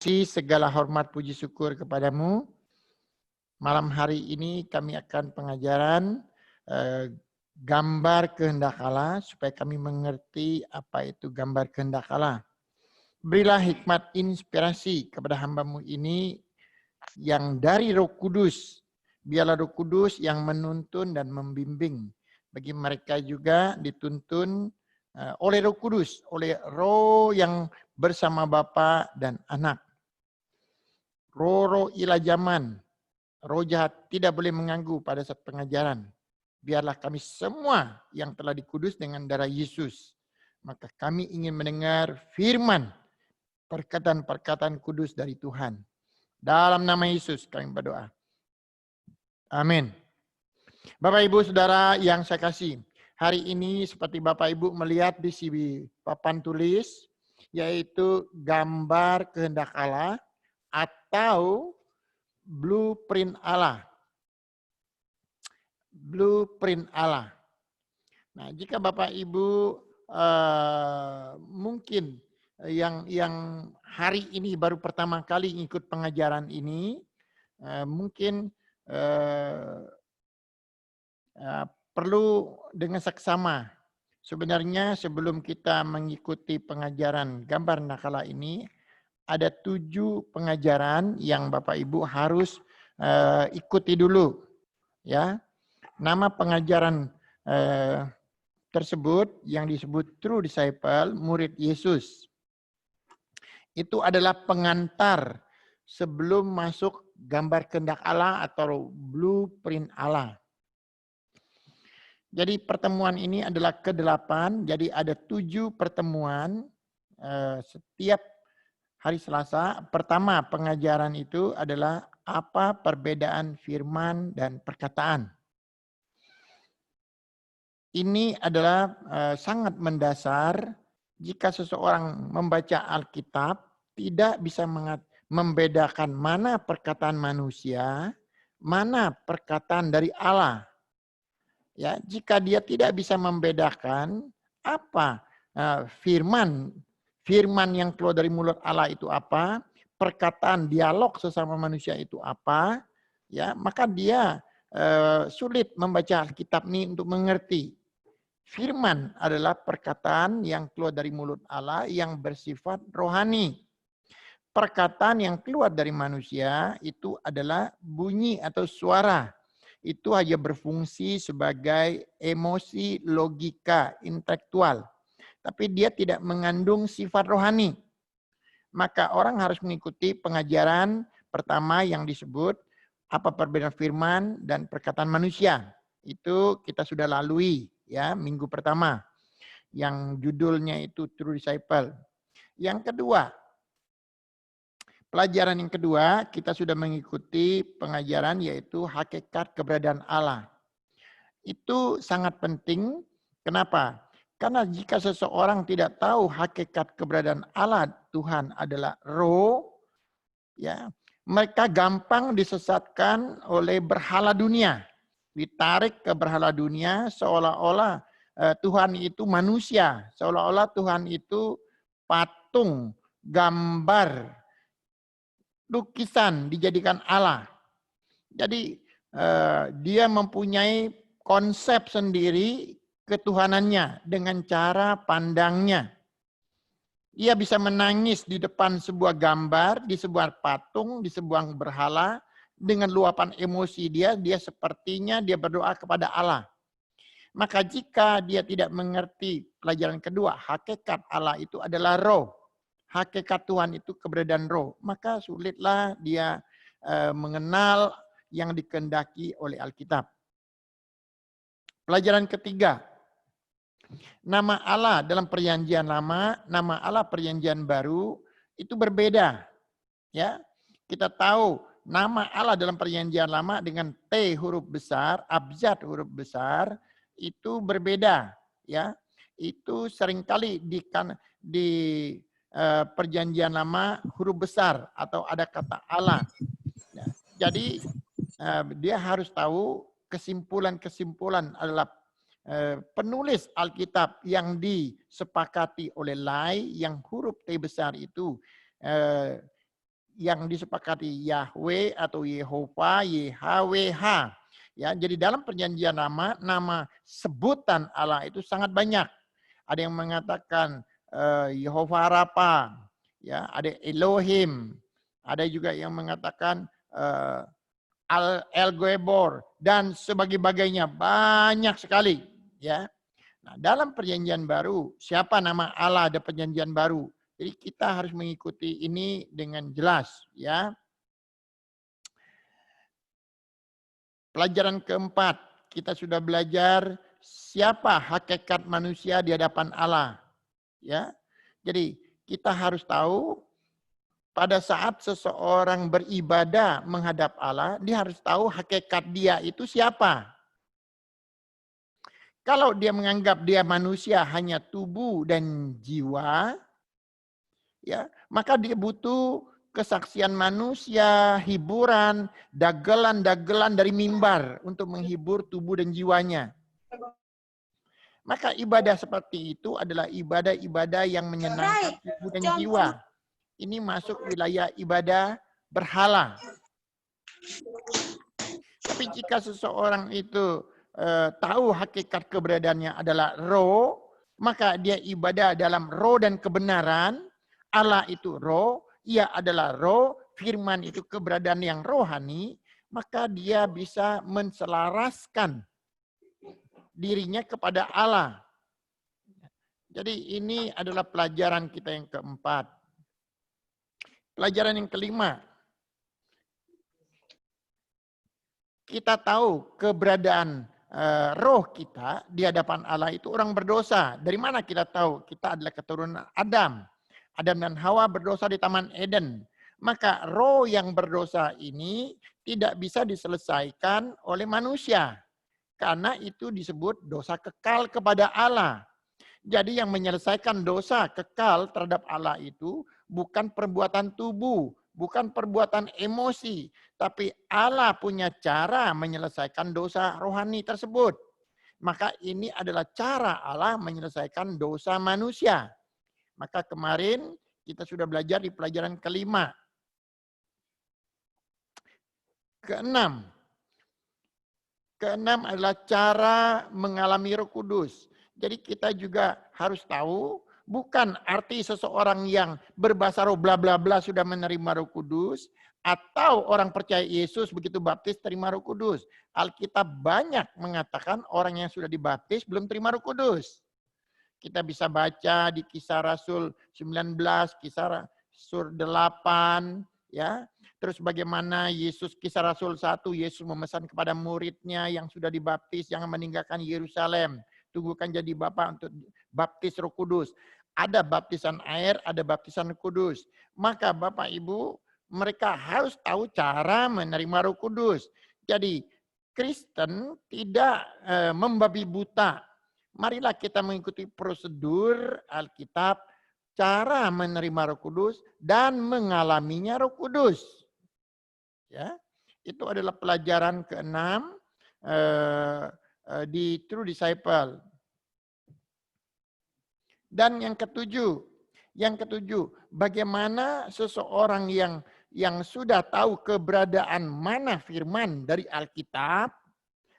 kasih, segala hormat puji syukur kepadamu. Malam hari ini kami akan pengajaran gambar kehendak Allah supaya kami mengerti apa itu gambar kehendak Allah. Berilah hikmat inspirasi kepada hamba-Mu ini yang dari Roh Kudus. Biarlah Roh Kudus yang menuntun dan membimbing. Bagi mereka juga dituntun oleh Roh Kudus, oleh Roh yang bersama Bapa dan Anak. Roh-roh ilah zaman, roh jahat tidak boleh mengganggu pada saat pengajaran. Biarlah kami semua yang telah dikudus dengan darah Yesus. Maka kami ingin mendengar firman, perkataan-perkataan kudus dari Tuhan. Dalam nama Yesus kami berdoa. Amin. Bapak Ibu Saudara yang saya kasih, hari ini seperti Bapak Ibu melihat di sini papan tulis, yaitu gambar kehendak Allah atau blueprint Allah. Blueprint Allah. Nah, jika Bapak Ibu mungkin yang hari ini baru pertama kali ikut pengajaran ini, mungkin perlu dengan seksama. Sebenarnya sebelum kita mengikuti pengajaran gambar nakala ini, ada 7 pengajaran yang Bapak Ibu harus ikuti dulu, ya. Nama pengajaran tersebut yang disebut True Disciple, murid Yesus. Itu adalah pengantar sebelum masuk gambar kehendak Allah atau blueprint Allah. Jadi pertemuan ini adalah ke-8, jadi ada 7 pertemuan setiap hari Selasa. Pertama pengajaran itu adalah apa perbedaan firman dan perkataan. Ini adalah sangat mendasar jika seseorang membaca Alkitab tidak bisa membedakan mana perkataan manusia, mana perkataan dari Allah. Ya, jika dia tidak bisa membedakan apa firman yang keluar dari mulut Allah itu apa, perkataan dialog sesama manusia itu apa, ya, maka dia sulit membaca Alkitab ini untuk mengerti. Firman adalah perkataan yang keluar dari mulut Allah yang bersifat rohani. Perkataan yang keluar dari manusia itu adalah bunyi atau suara. Itu hanya berfungsi sebagai emosi, logika, intelektual. Tapi dia tidak mengandung sifat rohani. Maka orang harus mengikuti pengajaran pertama yang disebut apa perbedaan firman dan perkataan manusia. Itu kita sudah lalui ya minggu pertama. Yang judulnya itu True Disciple. Yang kedua, pelajaran yang kedua, kita sudah mengikuti pengajaran yaitu hakikat keberadaan Allah. Itu sangat penting. Kenapa? Karena jika seseorang tidak tahu hakikat keberadaan Allah, Tuhan adalah roh, ya, mereka gampang disesatkan oleh berhala dunia. Ditarik ke berhala dunia seolah-olah Tuhan itu manusia, seolah-olah Tuhan itu patung, gambar, lukisan dijadikan Allah. Jadi dia mempunyai konsep sendiri ketuhanannya dengan cara pandangnya. Ia bisa menangis di depan sebuah gambar, di sebuah patung, di sebuah berhala. Dengan luapan emosi dia sepertinya dia berdoa kepada Allah. Maka jika dia tidak mengerti pelajaran kedua, hakikat Allah itu adalah roh. Hakikat Tuhan itu keberadaan roh. Maka sulitlah dia mengenal yang dikehendaki oleh Alkitab. Pelajaran ketiga, nama Allah dalam perjanjian lama, nama Allah perjanjian baru itu berbeda. Ya, kita tahu nama Allah dalam perjanjian lama dengan T huruf besar, abjad huruf besar itu berbeda. Ya, itu seringkali di perjanjian lama huruf besar atau ada kata Allah. Ya, jadi dia harus tahu kesimpulan-kesimpulan adalah penulis Alkitab yang disepakati oleh Lai yang huruf T besar itu yang disepakati Yahweh atau Yehova, YHWH. Ya, jadi dalam perjanjian lama nama sebutan Allah itu sangat banyak. Ada yang mengatakan Yehova Rafa, ya, ada Elohim, ada juga yang mengatakan El Goebor dan sebagainya, banyak sekali, ya. Nah, dalam perjanjian baru, siapa nama Allah ada perjanjian baru? Jadi kita harus mengikuti ini dengan jelas, ya. Pelajaran keempat, kita sudah belajar siapa hakikat manusia di hadapan Allah, ya. Jadi kita harus tahu pada saat seseorang beribadah menghadap Allah, dia harus tahu hakikat dia itu siapa. Kalau dia menganggap dia manusia hanya tubuh dan jiwa, ya, maka dia butuh kesaksian manusia, hiburan, dagelan-dagelan dari mimbar untuk menghibur tubuh dan jiwanya. Maka ibadah seperti itu adalah ibadah-ibadah yang menyenangkan tubuh dan jiwa. Ini masuk wilayah ibadah berhala. Tapi jika seseorang itu tahu hakikat keberadaannya adalah roh, maka dia ibadah dalam roh dan kebenaran. Allah itu roh, ia adalah roh, firman itu keberadaan yang rohani, maka dia bisa menselaraskan dirinya kepada Allah. Jadi ini adalah pelajaran kita yang keempat. Pelajaran yang kelima, kita tahu keberadaan roh kita di hadapan Allah itu orang berdosa. Dari mana kita tahu? Kita adalah keturunan Adam. Adam dan Hawa berdosa di Taman Eden. Maka roh yang berdosa ini tidak bisa diselesaikan oleh manusia. Karena itu disebut dosa kekal kepada Allah. Jadi yang menyelesaikan dosa kekal terhadap Allah itu bukan perbuatan tubuh, bukan perbuatan emosi. Tapi Allah punya cara menyelesaikan dosa rohani tersebut. Maka ini adalah cara Allah menyelesaikan dosa manusia. Maka kemarin kita sudah belajar di pelajaran kelima. Keenam adalah cara mengalami Roh Kudus. Jadi kita juga harus tahu bukan arti seseorang yang berbahasa roh bla bla bla sudah menerima Roh Kudus atau orang percaya Yesus begitu baptis terima Roh Kudus. Alkitab banyak mengatakan orang yang sudah dibaptis belum terima Roh Kudus. Kita bisa baca di Kisah Rasul 19, Kisah Rasul 8, ya. Terus bagaimana Yesus, Kisah Rasul 1, Yesus memesan kepada muridnya yang sudah dibaptis jangan meninggalkan Yerusalem. Tunggukan jadi Bapa untuk baptis Roh Kudus. Ada baptisan air, ada baptisan Roh Kudus. Maka Bapak Ibu, mereka harus tahu cara menerima Roh Kudus. Jadi Kristen tidak membabi buta. Marilah kita mengikuti prosedur Alkitab, cara menerima Roh Kudus dan mengalaminya Roh Kudus. Ya, itu adalah pelajaran keenam di True Disciple. Dan yang ketujuh, bagaimana seseorang yang sudah tahu keberadaan mana firman dari Alkitab,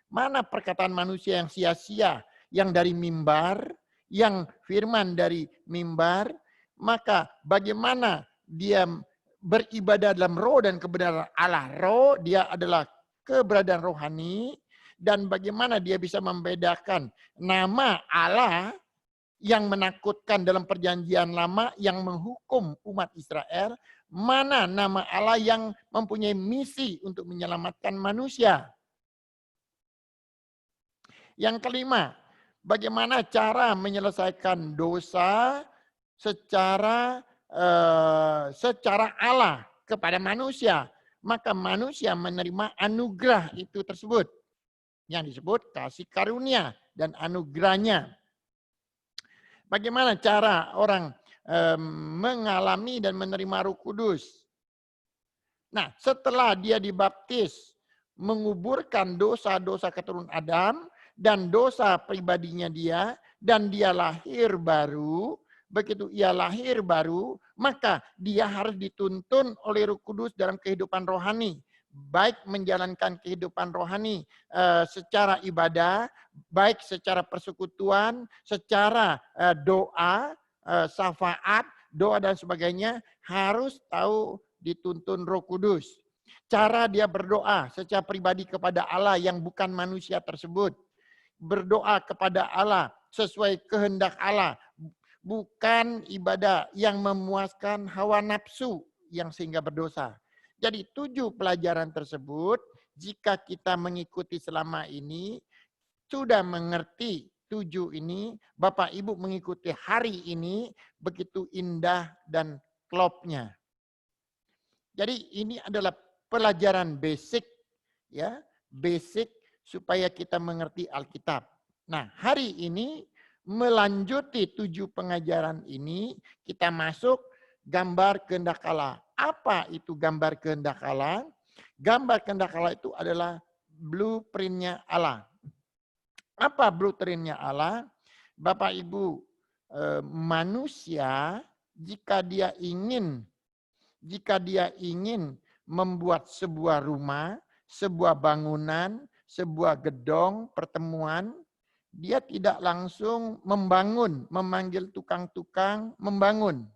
mana perkataan manusia yang sia-sia, yang dari mimbar, yang firman dari mimbar, maka bagaimana dia beribadah dalam roh dan kebenaran Allah. Roh, dia adalah keberadaan rohani, dan bagaimana dia bisa membedakan nama Allah yang menakutkan dalam perjanjian lama yang menghukum umat Israel, mana nama Allah yang mempunyai misi untuk menyelamatkan manusia. Yang kelima, bagaimana cara menyelesaikan dosa secara Allah kepada manusia. Maka manusia menerima anugerah itu tersebut. Yang disebut kasih karunia dan anugerahnya. Bagaimana cara orang mengalami dan menerima Roh Kudus? Nah, setelah dia dibaptis, menguburkan dosa-dosa keturunan Adam, dan dosa pribadinya dia, dan dia lahir baru, begitu ia lahir baru, maka dia harus dituntun oleh Roh Kudus dalam kehidupan rohani, baik menjalankan kehidupan rohani secara ibadah, baik secara persekutuan, secara doa, syafaat, doa dan sebagainya, harus tahu dituntun Roh Kudus. Cara dia berdoa secara pribadi kepada Allah yang bukan manusia tersebut. Berdoa kepada Allah sesuai kehendak Allah. Bukan ibadah yang memuaskan hawa nafsu yang sehingga berdosa. Jadi 7 pelajaran tersebut, jika kita mengikuti selama ini, sudah mengerti 7 ini, Bapak Ibu mengikuti hari ini, begitu indah dan klopnya. Jadi ini adalah pelajaran basic, ya, basic supaya kita mengerti Alkitab. Nah, hari ini melanjuti 7 pengajaran ini, kita masuk gambar kehendak Allah. Apa itu gambar kehendak Allah? Gambar kehendak Allah itu adalah blueprint-nya Allah. Apa blueprint-nya Allah? Bapak Ibu, manusia jika dia ingin membuat sebuah rumah, sebuah bangunan, sebuah gedung pertemuan, dia tidak langsung membangun, memanggil tukang-tukang membangun.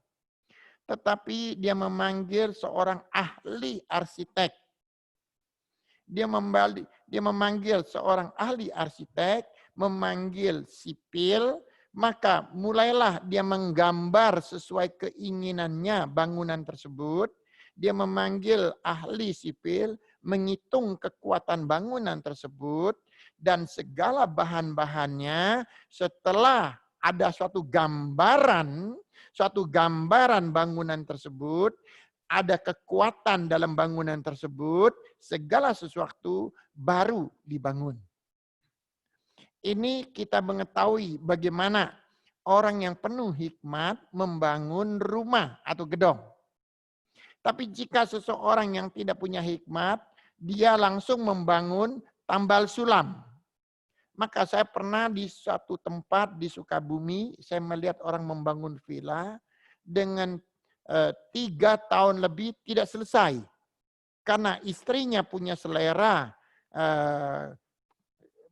Tetapi dia memanggil seorang ahli arsitek. Dia memanggil seorang ahli arsitek, memanggil sipil, maka mulailah dia menggambar sesuai keinginannya bangunan tersebut. Dia memanggil ahli sipil, menghitung kekuatan bangunan tersebut, dan segala bahan-bahannya. Setelah ada suatu gambaran bangunan tersebut, ada kekuatan dalam bangunan tersebut, segala sesuatu baru dibangun. Ini kita mengetahui bagaimana orang yang penuh hikmat membangun rumah atau gedung. Tapi jika seseorang yang tidak punya hikmat, dia langsung membangun tambal sulam. Maka saya pernah di suatu tempat di Sukabumi, saya melihat orang membangun villa dengan 3 tahun lebih tidak selesai. Karena istrinya punya selera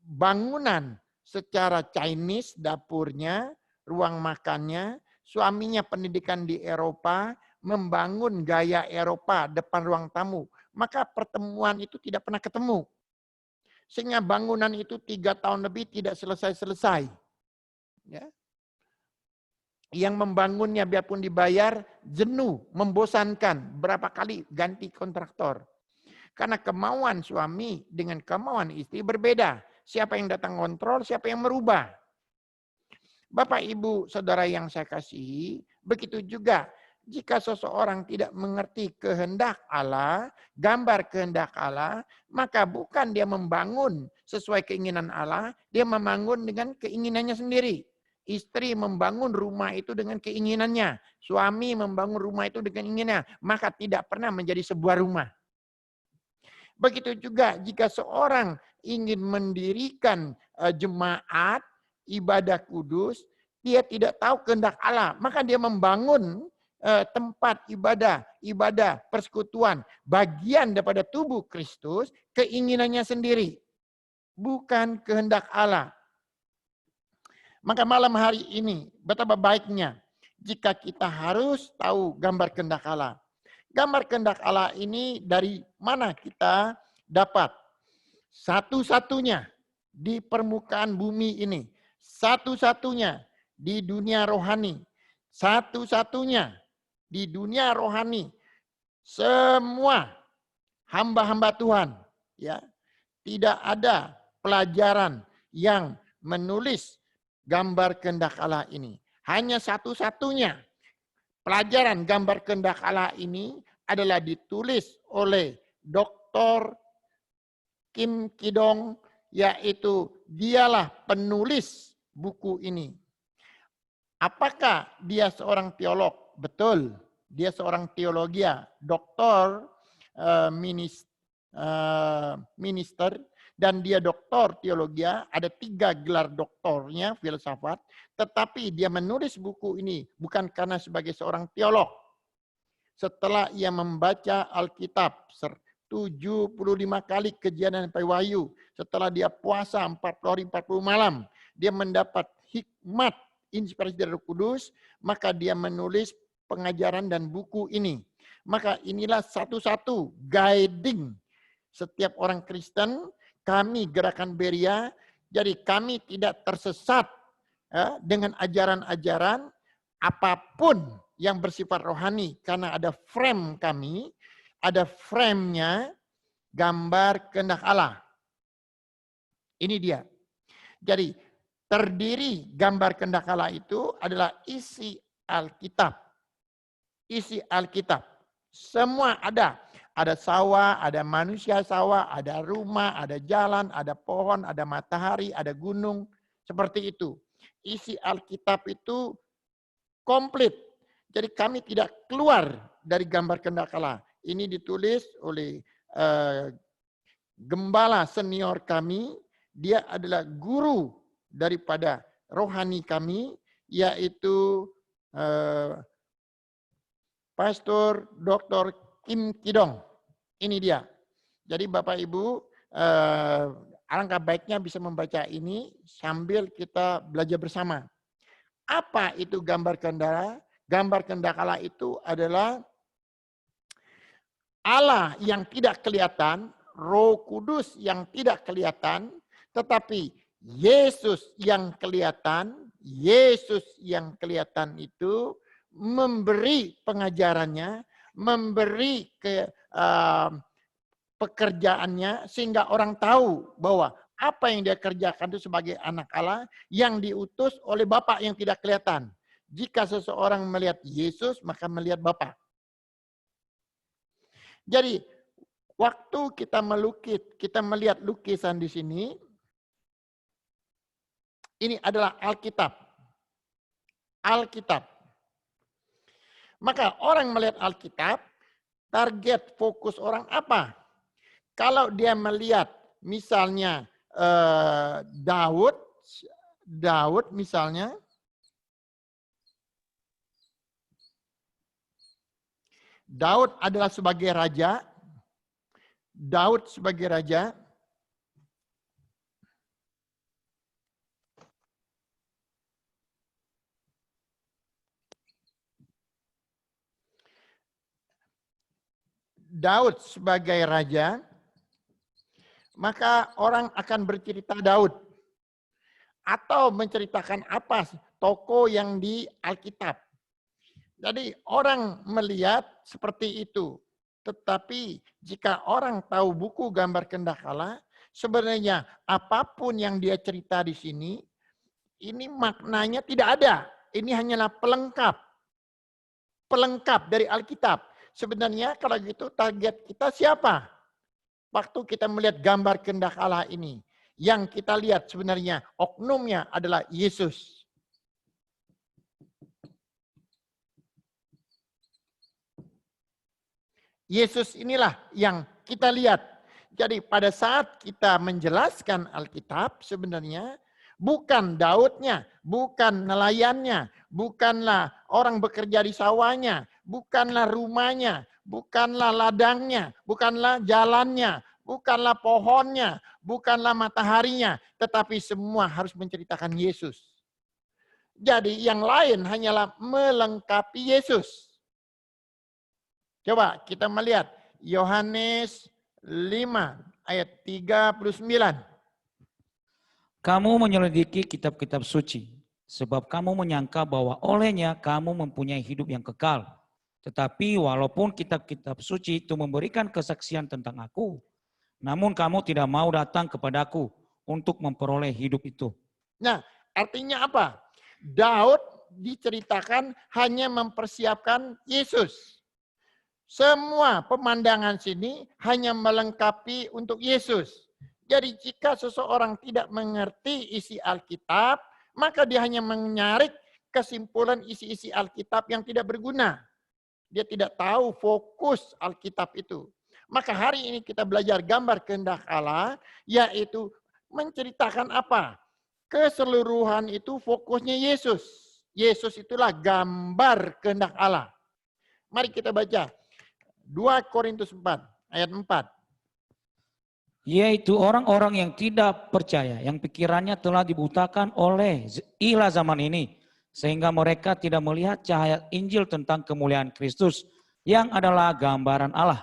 bangunan secara Chinese, dapurnya, ruang makannya, suaminya pendidikan di Eropa, membangun gaya Eropa depan ruang tamu. Maka pertemuan itu tidak pernah ketemu. Sehingga bangunan itu 3 tahun lebih tidak selesai-selesai. Ya. Yang membangunnya biarpun dibayar, jenuh, membosankan. Berapa kali ganti kontraktor. Karena kemauan suami dengan kemauan istri berbeda. Siapa yang datang kontrol, siapa yang merubah. Bapak, Ibu, Saudara yang saya kasihi, begitu juga jika seseorang tidak mengerti kehendak Allah, gambar kehendak Allah, maka bukan dia membangun sesuai keinginan Allah, dia membangun dengan keinginannya sendiri. Istri membangun rumah itu dengan keinginannya, suami membangun rumah itu dengan keinginannya, maka tidak pernah menjadi sebuah rumah. Begitu juga jika seorang ingin mendirikan jemaat, ibadah kudus, dia tidak tahu kehendak Allah, maka dia membangun tempat ibadah persekutuan, bagian daripada tubuh Kristus, keinginannya sendiri, bukan kehendak Allah. Maka malam hari ini, betapa baiknya jika kita harus tahu gambar kehendak Allah. Gambar kehendak Allah ini dari mana kita dapat? Satu-satunya di permukaan bumi ini, satu-satunya di dunia rohani, satu-satunya di dunia rohani, semua hamba-hamba Tuhan, ya, tidak ada pelajaran yang menulis gambar kehendak Allah ini. Hanya satu-satunya pelajaran gambar kehendak Allah ini adalah ditulis oleh Dr. Kim Kidong, yaitu dialah penulis buku ini. Apakah dia seorang teolog? Betul, dia seorang teologia, doktor, minister, dan dia doktor teologi, ada 3 gelar doktornya filsafat, tetapi dia menulis buku ini bukan karena sebagai seorang teolog. Setelah ia membaca Alkitab 75 kali kejadian sampai Wahyu, setelah dia puasa 40 hari 40 malam, dia mendapat hikmat inspirasi dari Roh Kudus, maka dia menulis pengajaran dan buku ini. Maka inilah satu-satu guiding setiap orang Kristen, kami Gerakan Beria, jadi kami tidak tersesat dengan ajaran-ajaran apapun yang bersifat rohani, karena ada frame kami, ada frame-nya gambar kehendak Allah. Ini dia. Jadi terdiri gambar kehendak Allah itu adalah isi Alkitab. Isi Alkitab. Semua ada. Ada sawah, ada manusia sawah, ada rumah, ada jalan, ada pohon, ada matahari, ada gunung. Seperti itu. Isi Alkitab itu komplit. Jadi kami tidak keluar dari gambar kehendak Allah. Ini ditulis oleh gembala senior kami. Dia adalah guru daripada rohani kami, yaitu Pastor Dr. Kim Kidong. Ini dia. Jadi Bapak Ibu, alangkah baiknya bisa membaca ini sambil kita belajar bersama. Apa itu gambar kehendak Allah? Gambar kehendak Allah itu adalah Allah yang tidak kelihatan, Roh Kudus yang tidak kelihatan, tetapi Yesus yang kelihatan. Yesus yang kelihatan itu memberi pengajarannya, memberi pekerjaannya, sehingga orang tahu bahwa apa yang dia kerjakan itu sebagai anak Allah yang diutus oleh Bapa yang tidak kelihatan. Jika seseorang melihat Yesus, maka melihat Bapa. Jadi waktu kita melukis, kita melihat lukisan di sini, ini adalah Alkitab. Alkitab. Maka orang melihat Alkitab, target fokus orang apa? Kalau dia melihat misalnya Daud misalnya, Daud adalah sebagai raja, Daud sebagai raja, Daud sebagai raja, maka orang akan bercerita Daud. Atau menceritakan apa tokoh yang di Alkitab. Jadi orang melihat seperti itu. Tetapi jika orang tahu buku gambar kehendak Allah, sebenarnya apapun yang dia cerita di sini, ini maknanya tidak ada. Ini hanyalah pelengkap. Pelengkap dari Alkitab. Sebenarnya kalau gitu target kita siapa? Waktu kita melihat gambar kehendak Allah ini. Yang kita lihat sebenarnya oknumnya adalah Yesus. Yesus inilah yang kita lihat. Jadi pada saat kita menjelaskan Alkitab sebenarnya bukan Daudnya, bukan nelayannya, bukanlah orang bekerja di sawahnya, bukanlah rumahnya, bukanlah ladangnya, bukanlah jalannya, bukanlah pohonnya, bukanlah mataharinya, tetapi semua harus menceritakan Yesus. Jadi yang lain hanyalah melengkapi Yesus. Coba kita melihat Yohanes 5 ayat 39. Kamu menyelidiki kitab-kitab suci, sebab kamu menyangka bahwa olehnya kamu mempunyai hidup yang kekal. Tetapi walaupun kitab-kitab suci itu memberikan kesaksian tentang aku, namun kamu tidak mau datang kepadaku untuk memperoleh hidup itu. Nah, artinya apa? Daud diceritakan hanya mempersiapkan Yesus. Semua pemandangan sini hanya melengkapi untuk Yesus. Jadi jika seseorang tidak mengerti isi Alkitab, maka dia hanya menyarik kesimpulan isi-isi Alkitab yang tidak berguna. Dia tidak tahu fokus Alkitab itu. Maka hari ini kita belajar gambar kehendak Allah, yaitu menceritakan apa? Keseluruhan itu fokusnya Yesus. Yesus itulah gambar kehendak Allah. Mari kita baca 2 Korintus 4 ayat 4. Yaitu orang-orang yang tidak percaya, yang pikirannya telah dibutakan oleh ilah zaman ini, sehingga mereka tidak melihat cahaya Injil tentang kemuliaan Kristus, yang adalah gambaran Allah.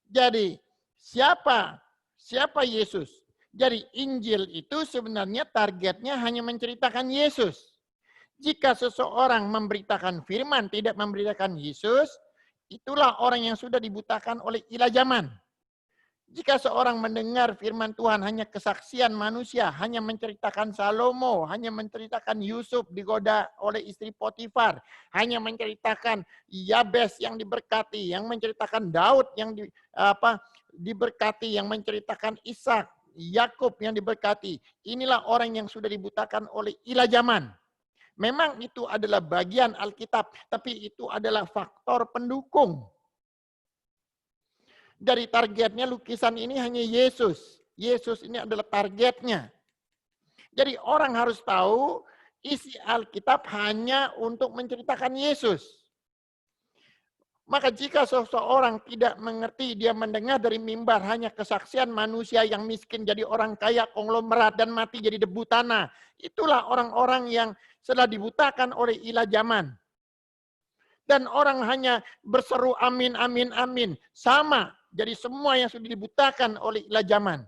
Jadi siapa Yesus? Jadi Injil itu sebenarnya targetnya hanya menceritakan Yesus. Jika seseorang memberitakan firman, tidak memberitakan Yesus, itulah orang yang sudah dibutakan oleh ilah zaman. Jika seorang mendengar firman Tuhan hanya kesaksian manusia, hanya menceritakan Salomo, hanya menceritakan Yusuf digoda oleh istri Potifar, hanya menceritakan Yabes yang diberkati, yang menceritakan Daud yang diberkati, yang menceritakan Ishak, Yakub yang diberkati. Inilah orang yang sudah dibutakan oleh ilah zaman. Memang itu adalah bagian Alkitab, tapi itu adalah faktor pendukung. Dari targetnya lukisan ini hanya Yesus. Yesus ini adalah targetnya. Jadi orang harus tahu isi Alkitab hanya untuk menceritakan Yesus. Maka jika seseorang tidak mengerti, dia mendengar dari mimbar hanya kesaksian manusia yang miskin jadi orang kaya, konglomerat, dan mati jadi debu tanah. Itulah orang-orang yang sudah dibutakan oleh ilah zaman. Dan orang hanya berseru amin, amin, amin. Sama. Jadi semua yang sudah dibutakan oleh ilah zaman.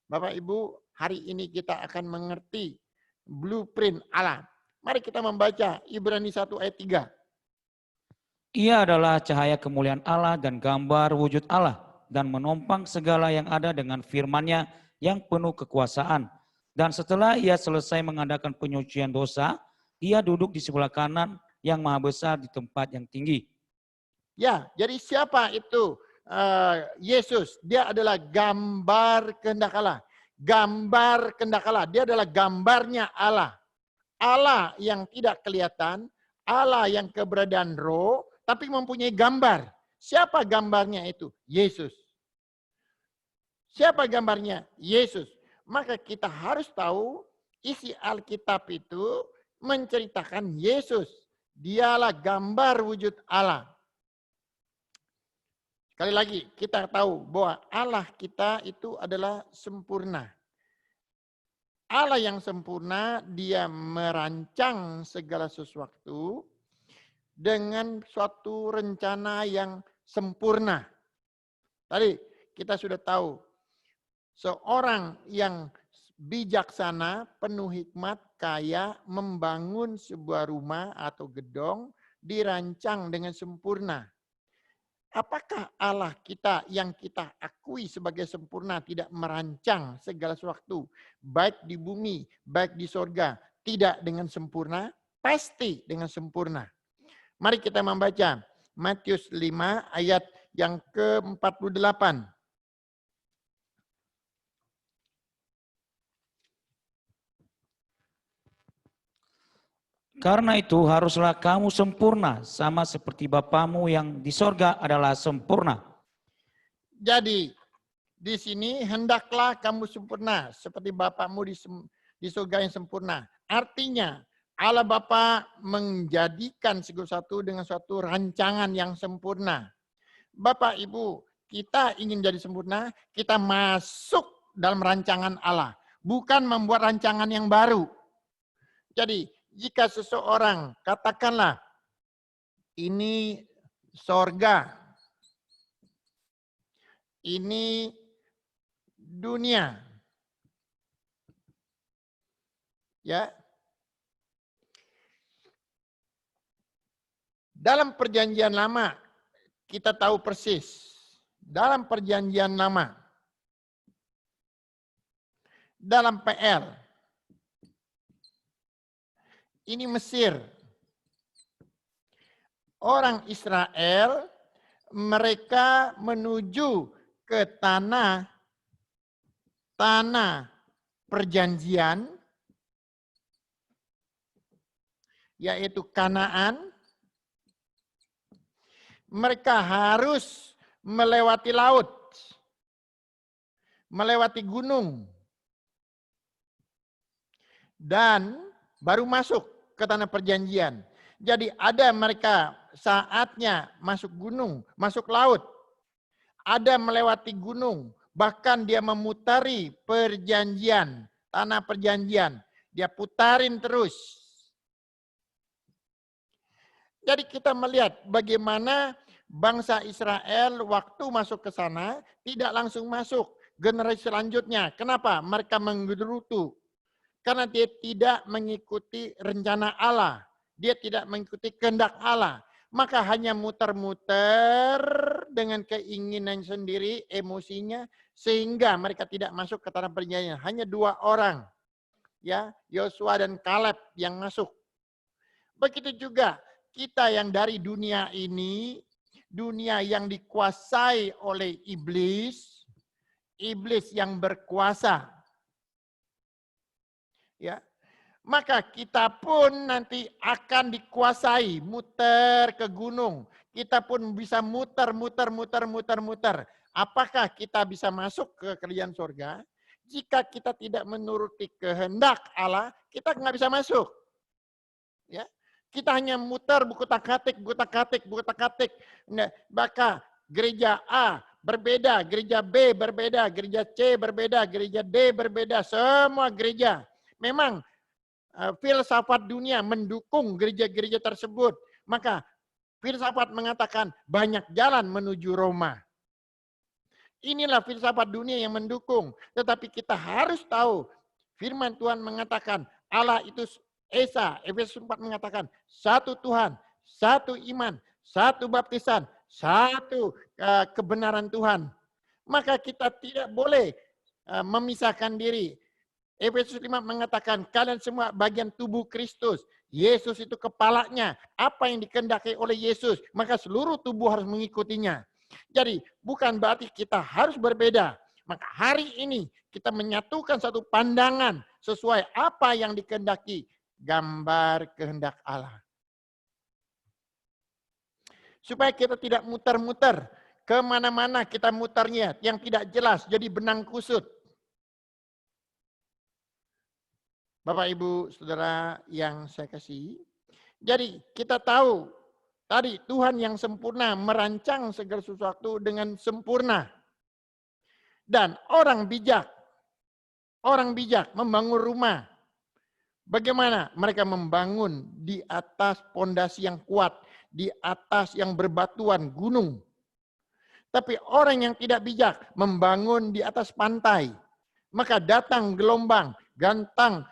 Bapak Ibu, hari ini kita akan mengerti blueprint Allah. Mari kita membaca Ibrani 1 ayat 3. Ia adalah cahaya kemuliaan Allah dan gambar wujud Allah, dan menopang segala yang ada dengan firman-Nya yang penuh kekuasaan. Dan setelah ia selesai mengadakan penyucian dosa, ia duduk di sebelah kanan yang maha besar di tempat yang tinggi. Ya, jadi siapa itu Yesus? Dia adalah gambar kehendak Allah. Gambar kehendak Allah. Dia adalah gambarnya Allah. Allah yang tidak kelihatan, Allah yang keberadaan roh, tapi mempunyai gambar. Siapa gambarnya itu? Yesus. Siapa gambarnya? Yesus. Maka kita harus tahu isi Alkitab itu menceritakan Yesus. Dialah gambar wujud Allah. Sekali lagi, kita tahu bahwa Allah kita itu adalah sempurna. Allah yang sempurna, dia merancang segala sesuatu dengan suatu rencana yang sempurna. Tadi kita sudah tahu, seorang yang bijaksana, penuh hikmat, kaya, membangun sebuah rumah atau gedung, dirancang dengan sempurna. Apakah Allah kita yang kita akui sebagai sempurna tidak merancang segala sesuatu, baik di bumi, baik di sorga, tidak dengan sempurna? Pasti dengan sempurna. Mari kita membaca Matius 5 ayat yang ke-48. Karena itu haruslah kamu sempurna, sama seperti Bapamu yang di sorga adalah sempurna. Jadi di sini hendaklah kamu sempurna seperti Bapamu di surga yang sempurna. Artinya Allah Bapa menjadikan segala sesuatu dengan suatu rancangan yang sempurna. Bapak Ibu, kita ingin jadi sempurna, kita masuk dalam rancangan Allah, bukan membuat rancangan yang baru. Jadi jika seseorang katakanlah ini sorga, ini dunia, ya. Dalam perjanjian lama kita tahu persis. Dalam perjanjian lama, dalam PL, ini Mesir. Orang Israel, mereka menuju ke tanah perjanjian, yaitu Kanaan. Mereka harus melewati laut, melewati gunung, dan baru masuk ke tanah perjanjian. Jadi ada mereka saatnya masuk gunung, masuk laut, ada melewati gunung, bahkan dia memutari perjanjian, tanah perjanjian. Dia putarin terus. Jadi kita melihat bagaimana bangsa Israel waktu masuk ke sana tidak langsung masuk generasi selanjutnya. Kenapa? Mereka menggerutu. Karena dia tidak mengikuti rencana Allah. Dia tidak mengikuti kehendak Allah. Maka hanya muter-muter dengan keinginan sendiri, emosinya, sehingga mereka tidak masuk ke tanah perjanjian. Hanya 2 orang, ya, Yosua dan Kaleb yang masuk. Begitu juga kita yang dari dunia ini, dunia yang dikuasai oleh iblis, iblis yang berkuasa. Ya, maka kita pun nanti akan dikuasai, muter ke gunung. Kita pun bisa muter. Apakah kita bisa masuk ke kerajaan surga? Jika kita tidak menuruti kehendak Allah, kita nggak bisa masuk. Ya, kita hanya muter buku-tatik. Nah, maka gereja A berbeda, gereja B berbeda, gereja C berbeda, gereja D berbeda, semua gereja. Memang filsafat dunia mendukung gereja-gereja tersebut. Maka filsafat mengatakan banyak jalan menuju Roma. Inilah filsafat dunia yang mendukung. Tetapi kita harus tahu, firman Tuhan mengatakan Allah itu Esa, Efesus 4 mengatakan satu Tuhan, satu iman, satu baptisan, satu kebenaran Tuhan. Maka kita tidak boleh memisahkan diri. Efesus 5 mengatakan kalian semua bagian tubuh Kristus. Yesus itu kepalanya. Apa yang dikehendaki oleh Yesus, maka seluruh tubuh harus mengikutinya. Jadi bukan berarti kita harus berbeda. Maka hari ini kita menyatukan satu pandangan sesuai apa yang dikehendaki. Gambar kehendak Allah. Supaya kita tidak muter-muter. Kemana-mana kita mutarnya yang tidak jelas. Jadi benang kusut. Bapak, Ibu, Saudara yang saya kasihi. Jadi kita tahu tadi Tuhan yang sempurna merancang segala sesuatu dengan sempurna. Dan orang bijak membangun rumah. Bagaimana mereka membangun di atas pondasi yang kuat, di atas yang berbatuan gunung. Tapi orang yang tidak bijak membangun di atas pantai. Maka datang gelombang, gantang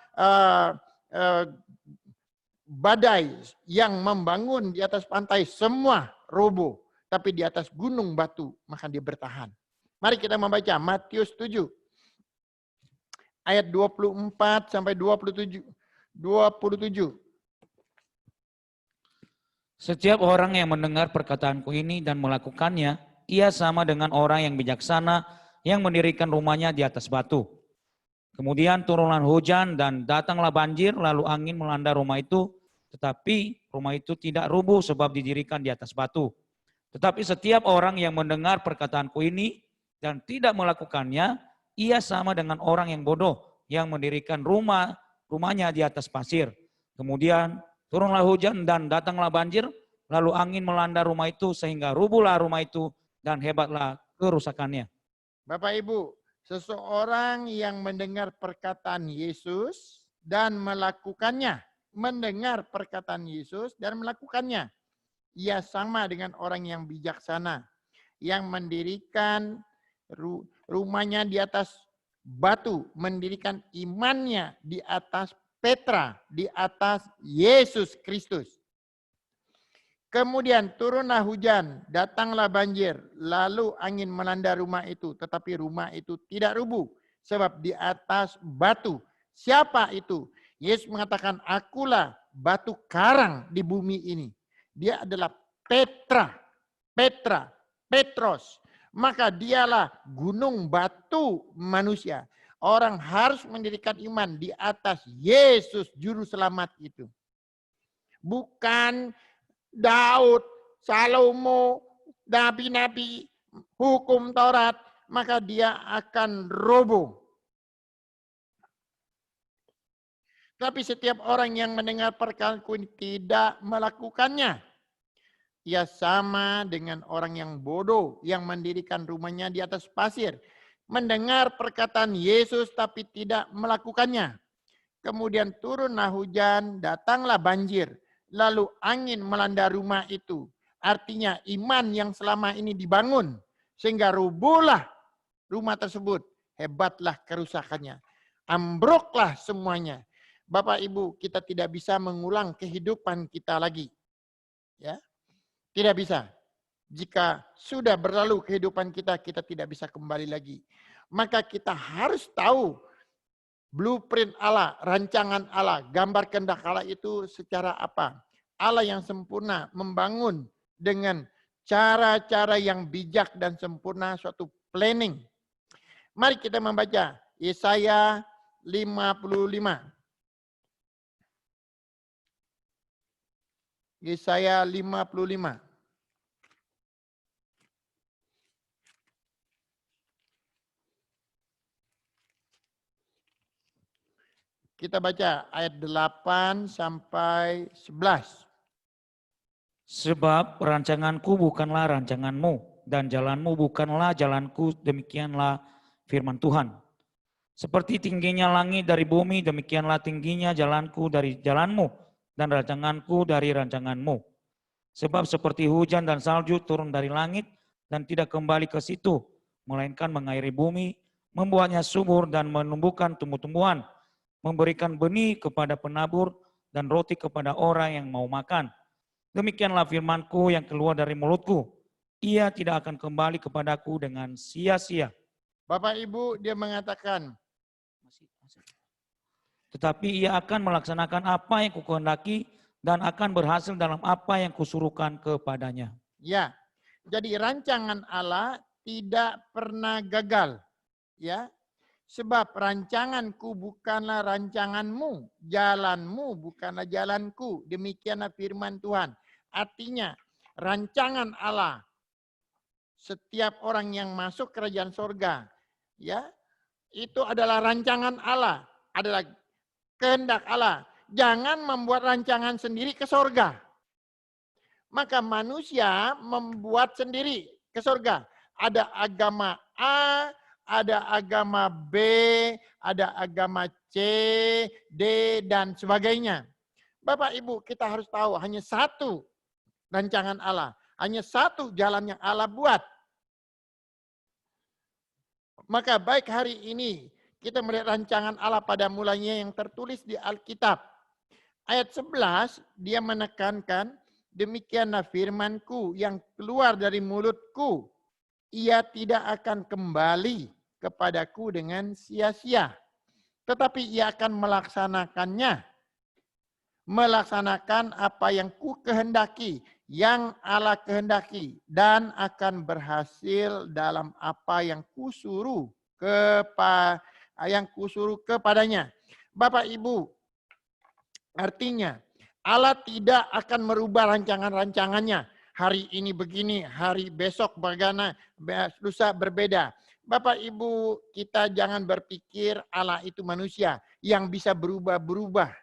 badai yang membangun di atas pantai semua roboh. Tapi di atas gunung batu, maka dia bertahan. Mari kita membaca Matius 7. Ayat 24 sampai 27. Setiap orang yang mendengar perkataanku ini dan melakukannya, ia sama dengan orang yang bijaksana yang mendirikan rumahnya di atas batu. Kemudian turunlah hujan dan datanglah banjir, lalu angin melanda rumah itu, tetapi rumah itu tidak rubuh sebab didirikan di atas batu. Tetapi setiap orang yang mendengar perkataanku ini dan tidak melakukannya, ia sama dengan orang yang bodoh yang mendirikan rumahnya di atas pasir. Kemudian turunlah hujan dan datanglah banjir, lalu angin melanda rumah itu sehingga rubuhlah rumah itu dan hebatlah kerusakannya. Bapak Ibu, seseorang yang mendengar perkataan Yesus dan melakukannya, mendengar perkataan Yesus dan melakukannya, ia sama dengan orang yang bijaksana, yang mendirikan rumahnya di atas batu, mendirikan imannya di atas Petra, di atas Yesus Kristus. Kemudian turunlah hujan, datanglah banjir, lalu angin melanda rumah itu, tetapi rumah itu tidak rubuh, sebab di atas batu. Siapa itu? Yesus mengatakan, akulah batu karang di bumi ini. Dia adalah Petros. Maka dialah gunung batu manusia. Orang harus mendirikan iman di atas Yesus Juru Selamat itu. Bukan Daud, Salomo, nabi-nabi, hukum Taurat, maka dia akan roboh. Tapi setiap orang yang mendengar perkataanku ini tidak melakukannya, ia sama dengan orang yang bodoh yang mendirikan rumahnya di atas pasir. Mendengar perkataan Yesus tapi tidak melakukannya. Kemudian turunlah hujan, datanglah banjir. Lalu angin melanda rumah itu. Artinya iman yang selama ini dibangun. Sehingga rubuhlah rumah tersebut. Hebatlah kerusakannya. Ambruklah semuanya. Bapak Ibu, kita tidak bisa mengulang kehidupan kita lagi. Ya, tidak bisa. Jika sudah berlalu kehidupan kita, kita tidak bisa kembali lagi. Maka kita harus tahu blueprint Allah, rancangan Allah, gambar kehendak Allah itu secara apa. Allah yang sempurna membangun dengan cara-cara yang bijak dan sempurna suatu planning. Mari kita membaca Yesaya 55. Yesaya 55. Kita baca ayat 8 sampai 11. Sebab rancanganku bukanlah rancanganmu, dan jalanmu bukanlah jalanku, demikianlah firman Tuhan. Seperti tingginya langit dari bumi, demikianlah tingginya jalanku dari jalanmu, dan rancanganku dari rancanganmu. Sebab seperti hujan dan salju turun dari langit, dan tidak kembali ke situ, melainkan mengairi bumi, membuatnya subur dan menumbuhkan tumbuh-tumbuhan, memberikan benih kepada penabur, dan roti kepada orang yang mau makan. Demikianlah firmanku yang keluar dari mulutku. Ia tidak akan kembali kepadaku dengan sia-sia. Bapak Ibu, dia mengatakan, tetapi ia akan melaksanakan apa yang kukehendaki dan akan berhasil dalam apa yang kusuruhkan kepadanya. ya, jadi rancangan Allah tidak pernah gagal. Ya, sebab rancanganku bukanlah rancanganmu, jalanmu bukanlah jalanku. Demikianlah firman Tuhan. Artinya, rancangan Allah, setiap orang yang masuk kerajaan sorga, ya, itu adalah rancangan Allah, adalah kehendak Allah. Jangan membuat rancangan sendiri ke sorga. Maka manusia membuat sendiri ke sorga. Ada agama A, ada agama B, ada agama C, D, dan sebagainya. Bapak Ibu, kita harus tahu hanya satu rancangan Allah. Hanya satu jalan yang Allah buat. Maka baik hari ini kita melihat rancangan Allah pada mulanya yang tertulis di Alkitab. Ayat 11 dia menekankan, demikianlah firmanku yang keluar dari mulutku. Ia tidak akan kembali kepadaku dengan sia-sia. Tetapi ia akan melaksanakannya. Melaksanakan apa yang ku kehendaki, yang Allah kehendaki, dan akan berhasil dalam apa yang kusuruh kepadanya. Bapak Ibu, artinya Allah tidak akan merubah rancangan-rancangannya. Hari ini begini, hari besok bagaimana, lusa berbeda. Bapak Ibu, kita jangan berpikir Allah itu manusia yang bisa berubah-berubah.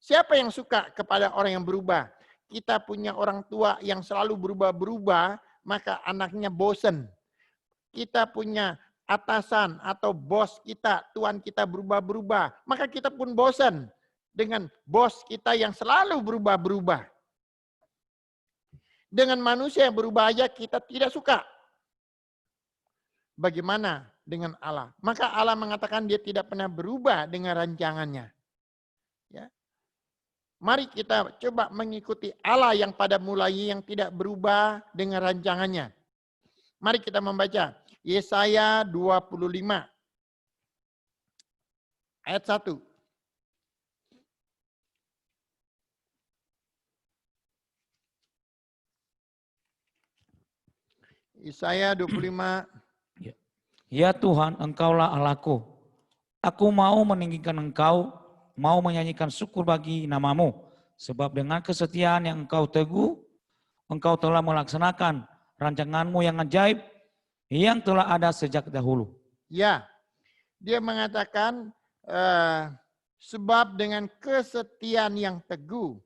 Siapa yang suka kepada orang yang berubah? Kita punya orang tua yang selalu berubah-berubah, maka anaknya bosan. Kita punya atasan atau bos kita, tuan kita berubah-berubah, maka kita pun bosan dengan bos kita yang selalu berubah-berubah. Dengan manusia yang berubah aja kita tidak suka. Bagaimana dengan Allah? Maka Allah mengatakan dia tidak pernah berubah dengan rancangannya. Ya. Mari kita coba mengikuti Allah yang pada mulanya yang tidak berubah dengan rancangannya. Mari kita membaca Yesaya 25 ayat 1. Yesaya 25. Ya Tuhan, Engkaulah Allahku. Aku mau meninggikan Engkau, mau menyanyikan syukur bagi namamu. Sebab dengan kesetiaan yang Engkau teguh, Engkau telah melaksanakan rancanganmu yang ajaib yang telah ada sejak dahulu. Ya, dia mengatakan sebab dengan kesetiaan yang teguh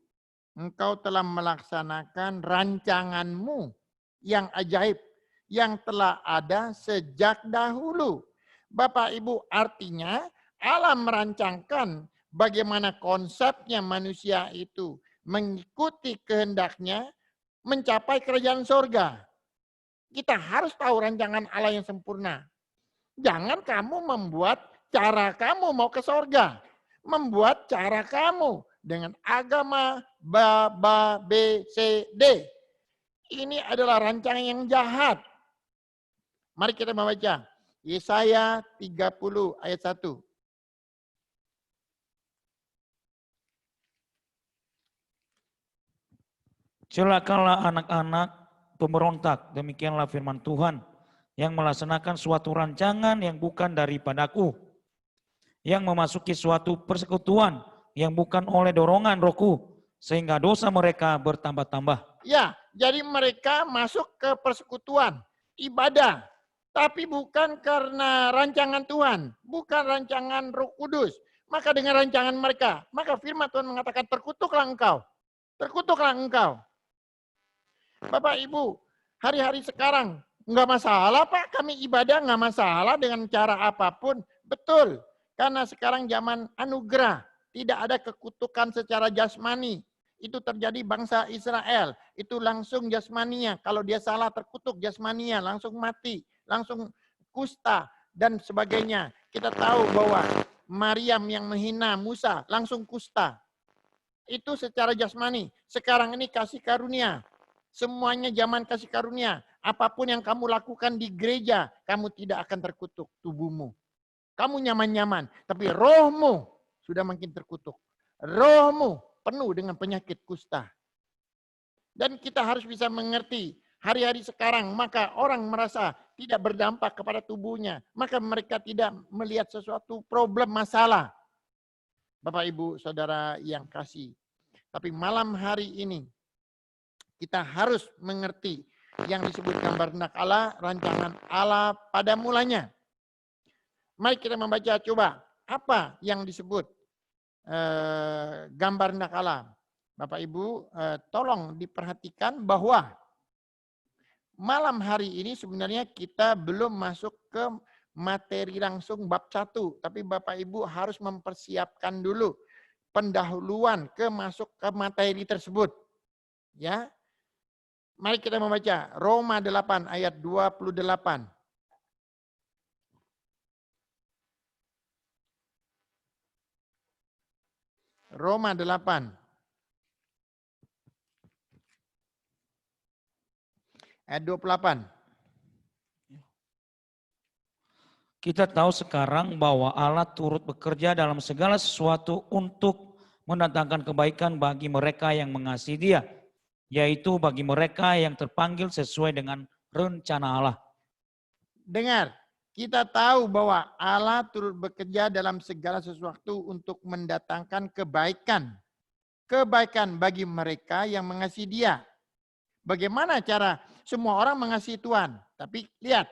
engkau telah melaksanakan rancanganmu yang ajaib yang telah ada sejak dahulu. Bapak Ibu, artinya Allah merancangkan bagaimana konsepnya manusia itu mengikuti kehendaknya mencapai kerajaan sorga. Kita harus tahu rancangan Allah yang sempurna. Jangan kamu membuat cara kamu mau ke sorga. Membuat cara kamu dengan agama B, C, D. Ini adalah rancangan yang jahat. Mari kita membaca Yesaya 30 ayat 1. Celakalah anak-anak pemberontak, demikianlah firman Tuhan, yang melaksanakan suatu rancangan yang bukan daripadaku, yang memasuki suatu persekutuan yang bukan oleh dorongan rohku, sehingga dosa mereka bertambah-tambah. Ya, jadi mereka masuk ke persekutuan, ibadah, tapi bukan karena rancangan Tuhan, bukan rancangan Roh Kudus. Maka dengan rancangan mereka, maka firman Tuhan mengatakan terkutuklah engkau. Terkutuklah engkau. Bapak Ibu, hari-hari sekarang nggak masalah Pak, kami ibadah nggak masalah dengan cara apapun. Betul, karena sekarang zaman anugerah, tidak ada kekutukan secara jasmani. Itu terjadi bangsa Israel, itu langsung jasmania. Kalau dia salah terkutuk jasmania, langsung mati, langsung kusta dan sebagainya. Kita tahu bahwa Maryam yang menghina Musa langsung kusta. Itu secara jasmani. Sekarang ini kasih karunia. Semuanya zaman kasih karunia. Apapun yang kamu lakukan di gereja, kamu tidak akan terkutuk tubuhmu. Kamu nyaman-nyaman, tapi rohmu sudah makin terkutuk. Rohmu penuh dengan penyakit kusta. Dan kita harus bisa mengerti, hari-hari sekarang maka orang merasa tidak berdampak kepada tubuhnya. Maka mereka tidak melihat sesuatu problem, masalah. Bapak, Ibu, Saudara yang kasih. Tapi malam hari ini, kita harus mengerti yang disebut gambar hendak Allah, rancangan Allah pada mulanya. Mari kita membaca coba apa yang disebut gambar hendak Allah. Bapak Ibu tolong diperhatikan bahwa malam hari ini sebenarnya kita belum masuk ke materi langsung bab 1. Tapi Bapak Ibu harus mempersiapkan dulu pendahuluan ke masuk ke materi tersebut. Ya. Mari kita membaca Roma 8 ayat 28. Roma 8 ayat 28. Kita tahu sekarang bahwa Allah turut bekerja dalam segala sesuatu untuk mendatangkan kebaikan bagi mereka yang mengasihi Dia, yaitu bagi mereka yang terpanggil sesuai dengan rencana Allah. Dengar, kita tahu bahwa Allah turut bekerja dalam segala sesuatu untuk mendatangkan kebaikan. Kebaikan bagi mereka yang mengasihi Dia. Bagaimana cara semua orang mengasihi Tuhan? Tapi lihat,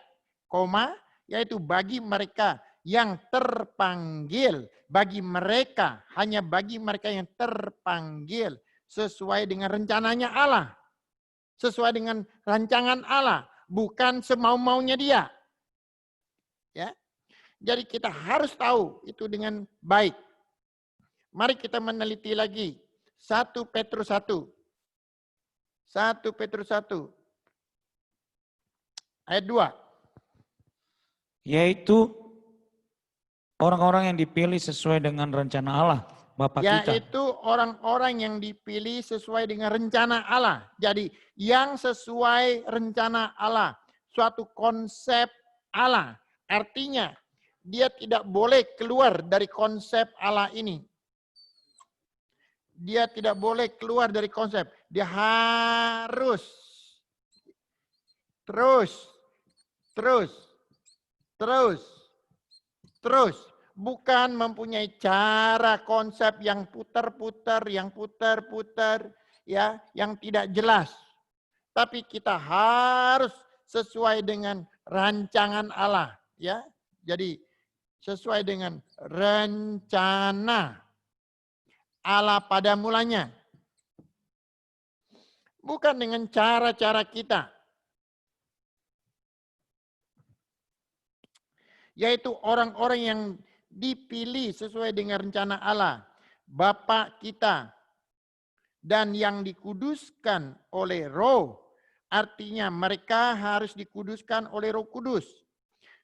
koma, yaitu bagi mereka yang terpanggil. Bagi mereka, hanya bagi mereka yang terpanggil sesuai dengan rencananya Allah. Sesuai dengan rancangan Allah. Bukan semau-maunya Dia. Ya, jadi kita harus tahu itu dengan baik. Mari kita meneliti lagi 1 Petrus 1. 1 Petrus 1 ayat 2. Yaitu orang-orang yang dipilih sesuai dengan rencana Allah, Bapa kita. Yaitu orang-orang yang dipilih sesuai dengan rencana Allah. Jadi yang sesuai rencana Allah, suatu konsep Allah. Artinya, dia tidak boleh keluar dari konsep Allah ini. Dia tidak boleh keluar dari konsep. Dia harus terus. Bukan mempunyai cara konsep yang putar-putar, ya, yang tidak jelas. Tapi kita harus sesuai dengan rancangan Allah, ya. Jadi sesuai dengan rencana Allah pada mulanya. Bukan dengan cara-cara kita. Yaitu orang-orang yang dipilih sesuai dengan rencana Allah. Bapa kita. Dan yang dikuduskan oleh Roh. Artinya mereka harus dikuduskan oleh Roh Kudus.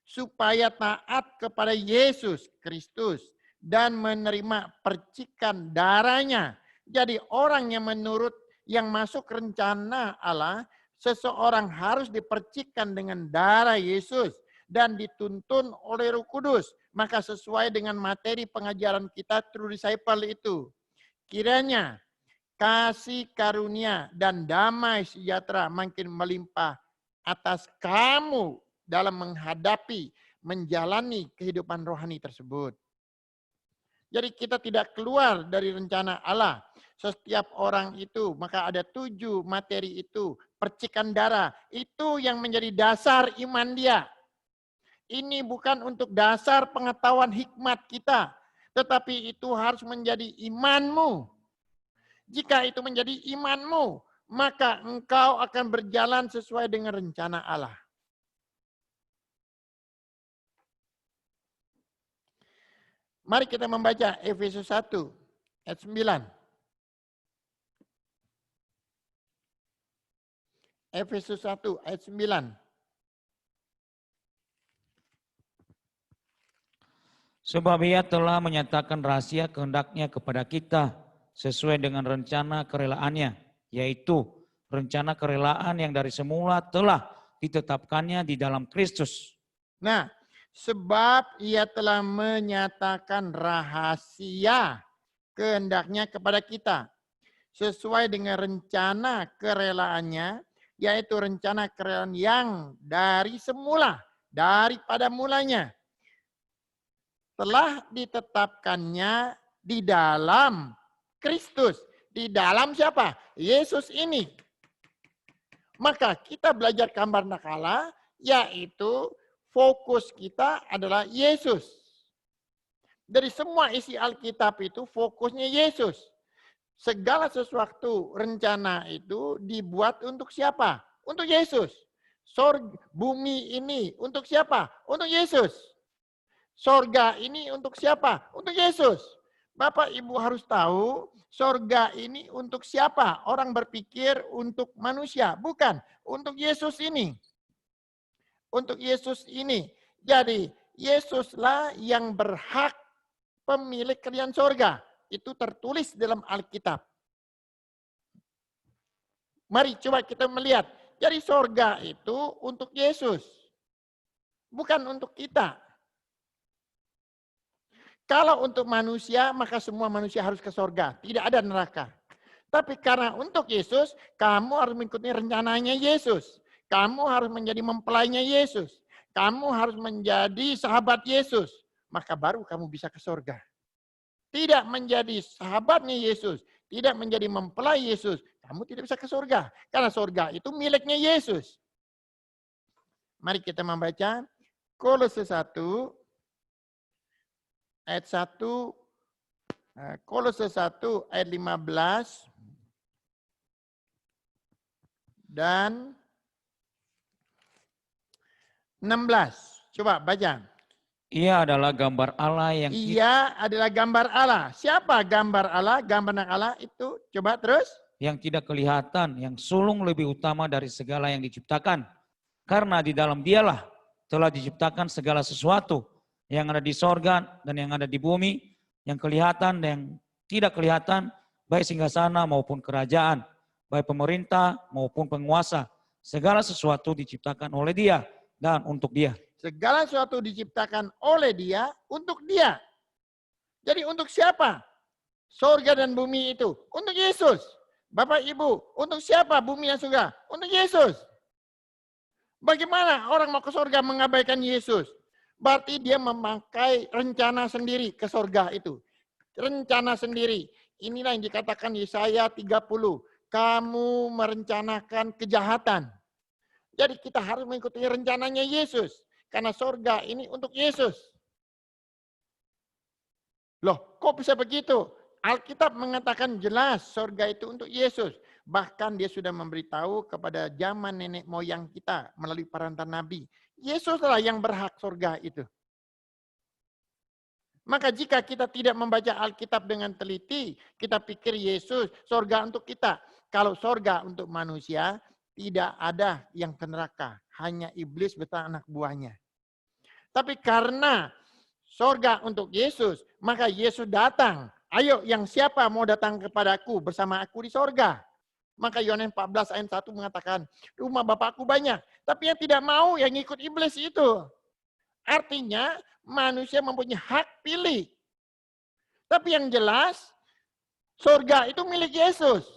Supaya taat kepada Yesus Kristus. Dan menerima percikan darahnya. Jadi orang yang masuk rencana Allah. Seseorang harus dipercikkan dengan darah Yesus. Dan dituntun oleh Roh Kudus. Maka sesuai dengan materi pengajaran kita True Disciple itu. Kiranya kasih karunia dan damai sejahtera makin melimpah atas kamu dalam menjalani kehidupan rohani tersebut. Jadi kita tidak keluar dari rencana Allah. Setiap orang itu, maka ada 7 materi itu. Percikan darah, itu yang menjadi dasar iman dia. Ini bukan untuk dasar pengetahuan hikmat kita. Tetapi itu harus menjadi imanmu. Jika itu menjadi imanmu, maka engkau akan berjalan sesuai dengan rencana Allah. Mari kita membaca Efesus 1 ayat 9. Efesus 1 ayat 9. Sebab ia telah menyatakan rahasia kehendaknya kepada kita sesuai dengan rencana kerelaannya, yaitu rencana kerelaan yang dari semula telah ditetapkannya di dalam Kristus. Nah, sebab ia telah menyatakan rahasia kehendaknya kepada kita sesuai dengan rencana kerelaannya, yaitu rencana kerelaan yang dari semula, daripada mulanya telah ditetapkannya di dalam Kristus. Di dalam siapa? Yesus ini. Maka kita belajar gambar nakala, yaitu fokus kita adalah Yesus. Dari semua isi Alkitab itu fokusnya Yesus. Segala sesuatu rencana itu dibuat untuk siapa? Untuk Yesus. Bumi ini untuk siapa? Untuk Yesus. Sorga ini untuk siapa? Untuk Yesus. Bapak Ibu harus tahu, sorga ini untuk siapa? Orang berpikir untuk manusia. Bukan, untuk Yesus ini. Untuk Yesus ini. Jadi, Yesuslah yang berhak pemilik kerajaan sorga. Itu tertulis dalam Alkitab. Mari coba kita melihat. Jadi sorga itu untuk Yesus. Bukan untuk kita. Kalau untuk manusia, maka semua manusia harus ke sorga. Tidak ada neraka. Tapi karena untuk Yesus, kamu harus mengikuti rencananya Yesus. Kamu harus menjadi mempelainya Yesus. Kamu harus menjadi sahabat Yesus. Maka baru kamu bisa ke sorga. Tidak menjadi sahabatnya Yesus. Tidak menjadi mempelai Yesus. Kamu tidak bisa ke sorga. Karena sorga itu miliknya Yesus. Mari kita membaca Kolose 1. Ayat 1, Kolose 1 ayat 15 dan 16. Coba baca. Ia adalah gambar Allah yang Ia adalah gambar Allah. Siapa gambar Allah? Gambar Allah itu. Coba terus. Yang tidak kelihatan, yang sulung lebih utama dari segala yang diciptakan. Karena di dalam dialah telah diciptakan segala sesuatu. Yang ada di sorga dan yang ada di bumi, yang kelihatan dan yang tidak kelihatan, baik singgasana maupun kerajaan, baik pemerintah maupun penguasa. Segala sesuatu diciptakan oleh Dia dan untuk Dia. Segala sesuatu diciptakan oleh Dia, untuk Dia. Jadi untuk siapa? Sorga dan bumi itu. Untuk Yesus. Bapak Ibu, untuk siapa bumi dan surga? Untuk Yesus. Bagaimana orang mau ke sorga mengabaikan Yesus? Berarti dia memakai rencana sendiri ke sorga itu. Rencana sendiri. Inilah yang dikatakan Yesaya 30. kamu merencanakan kejahatan. Jadi kita harus mengikuti rencananya Yesus. Karena sorga ini untuk Yesus. Loh, kok bisa begitu? Alkitab mengatakan jelas sorga itu untuk Yesus. Bahkan dia sudah memberitahu kepada zaman nenek moyang kita melalui perantara nabi. Yesuslah yang berhak sorga itu. Maka jika kita tidak membaca Alkitab dengan teliti, kita pikir Yesus sorga untuk kita. Kalau sorga untuk manusia, tidak ada yang ke neraka. Hanya iblis beserta anak buahnya. Tapi karena sorga untuk Yesus, maka Yesus datang. Ayo yang siapa mau datang kepadaku bersama aku di sorga. Maka Yohanes 14 ayat 1 mengatakan, rumah Bapakku banyak. Tapi yang tidak mau yang ikut iblis itu. Artinya manusia mempunyai hak pilih. Tapi yang jelas, sorga itu milik Yesus.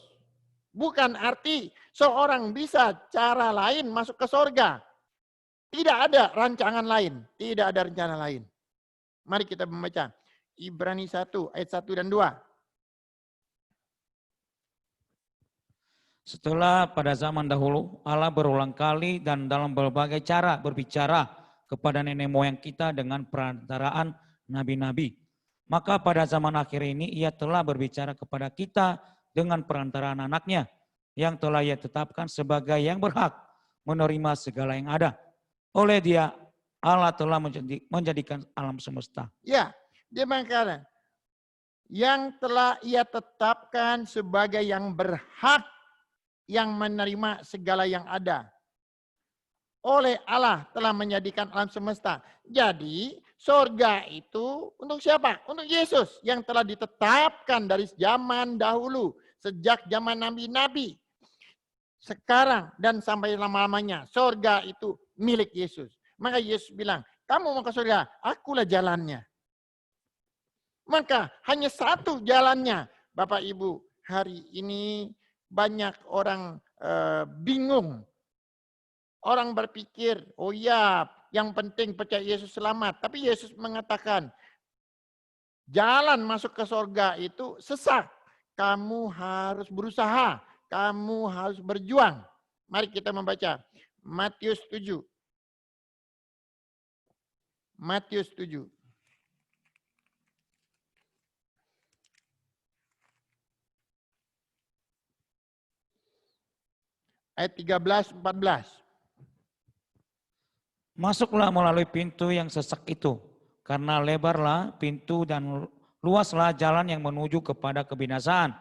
Bukan arti seorang bisa cara lain masuk ke sorga. Tidak ada rancangan lain. Tidak ada rencana lain. Mari kita membaca Ibrani 1 ayat 1 dan 2. Setelah pada zaman dahulu Allah berulang kali dan dalam berbagai cara berbicara kepada nenek moyang kita dengan perantaraan nabi-nabi. Maka pada zaman akhir ini ia telah berbicara kepada kita dengan perantaraan anaknya yang telah ia tetapkan sebagai yang berhak menerima segala yang ada. Oleh dia Allah telah menjadikan alam semesta. Ya, dia mengatakan yang telah ia tetapkan sebagai yang berhak yang menerima segala yang ada. Oleh Allah telah menjadikan alam semesta. Jadi sorga itu untuk siapa? Untuk Yesus yang telah ditetapkan dari zaman dahulu. Sejak zaman nabi-nabi. Sekarang dan sampai lama-lamanya. Sorga itu milik Yesus. Maka Yesus bilang, kamu mau ke surga, akulah jalannya. Maka hanya satu jalannya. Bapak Ibu, hari ini banyak orang bingung. Orang berpikir, oh ya, yang penting percaya Yesus selamat. Tapi Yesus mengatakan, jalan masuk ke surga itu sesak. Kamu harus berusaha, kamu harus berjuang. Mari kita membaca Matius 7. Matius 7. Ayat 13-14. Masuklah melalui pintu yang sesak itu, karena lebarlah pintu dan luaslah jalan yang menuju kepada kebinasaan,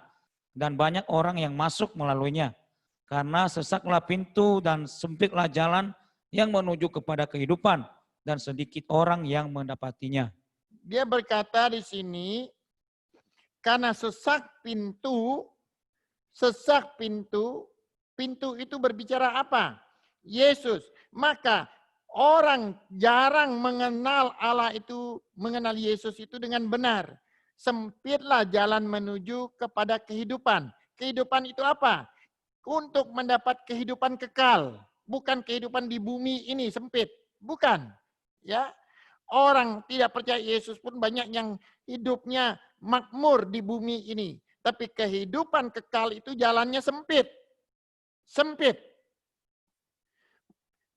dan banyak orang yang masuk melaluinya. Karena sesaklah pintu dan sempitlah jalan yang menuju kepada kehidupan, dan sedikit orang yang mendapatinya. Dia berkata di sini, karena sesak pintu itu berbicara apa? Yesus. Maka orang jarang mengenal Allah itu, mengenal Yesus itu dengan benar. Sempitlah jalan menuju kepada kehidupan. Kehidupan itu apa? Untuk mendapat kehidupan kekal. Bukan kehidupan di bumi ini sempit. Bukan. Ya, orang tidak percaya Yesus pun banyak yang hidupnya makmur di bumi ini. Tapi kehidupan kekal itu jalannya sempit. Sempit.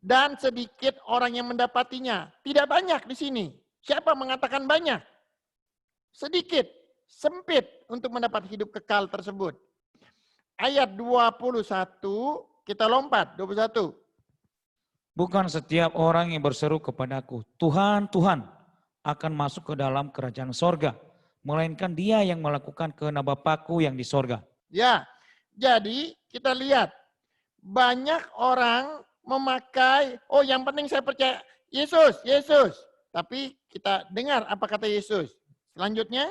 Dan sedikit orang yang mendapatinya. Tidak banyak di sini. Siapa mengatakan banyak? Sedikit. Sempit untuk mendapat hidup kekal tersebut. Ayat 21, kita lompat. 21. Bukan setiap orang yang berseru kepadaku, Tuhan, Tuhan, akan masuk ke dalam kerajaan sorga. Melainkan dia yang melakukan kehendak Bapakku yang di sorga. Ya, jadi kita lihat. Banyak orang memakai, oh yang penting saya percaya Yesus, Yesus. Tapi kita dengar apa kata Yesus. Selanjutnya.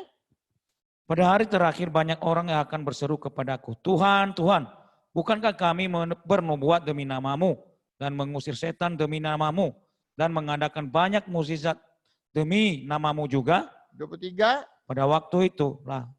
Pada hari terakhir banyak orang yang akan berseru kepadaku, Tuhan, Tuhan, bukankah kami bernubuat demi namamu dan mengusir setan demi namamu dan mengadakan banyak mukjizat demi namamu juga? 23. Pada waktu itulah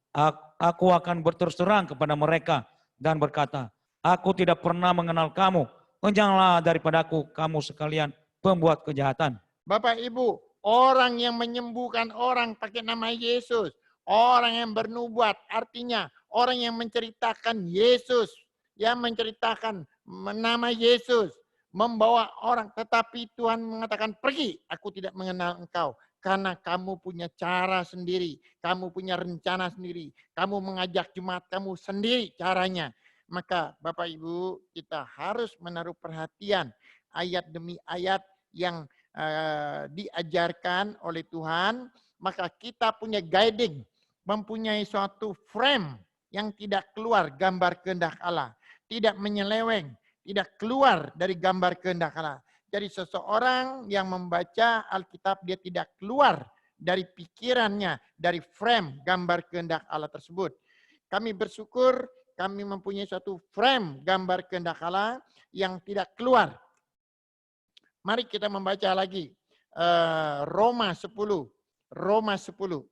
aku akan berterus terang kepada mereka dan berkata, aku tidak pernah mengenal kamu. Menjauhlah daripadaku kamu sekalian pembuat kejahatan. Bapak Ibu, orang yang menyembuhkan orang pakai nama Yesus. Orang yang bernubuat artinya orang yang menceritakan Yesus yang menceritakan nama Yesus, membawa orang, tetapi Tuhan mengatakan, pergi, aku tidak mengenal engkau. Karena kamu punya cara sendiri, kamu punya rencana sendiri, kamu mengajak jemaat kamu sendiri caranya. Maka Bapak Ibu, kita harus menaruh perhatian ayat demi ayat yang diajarkan oleh Tuhan. Maka kita punya guiding, mempunyai suatu frame yang tidak keluar gambar kehendak Allah, tidak menyeleweng, tidak keluar dari gambar kehendak Allah. Jadi seseorang yang membaca Alkitab, dia tidak keluar dari pikirannya, dari frame gambar kehendak Allah tersebut. Kami bersyukur kami mempunyai suatu frame gambar kehendak Allah yang tidak keluar. Mari kita membaca lagi Roma 10. Roma 10.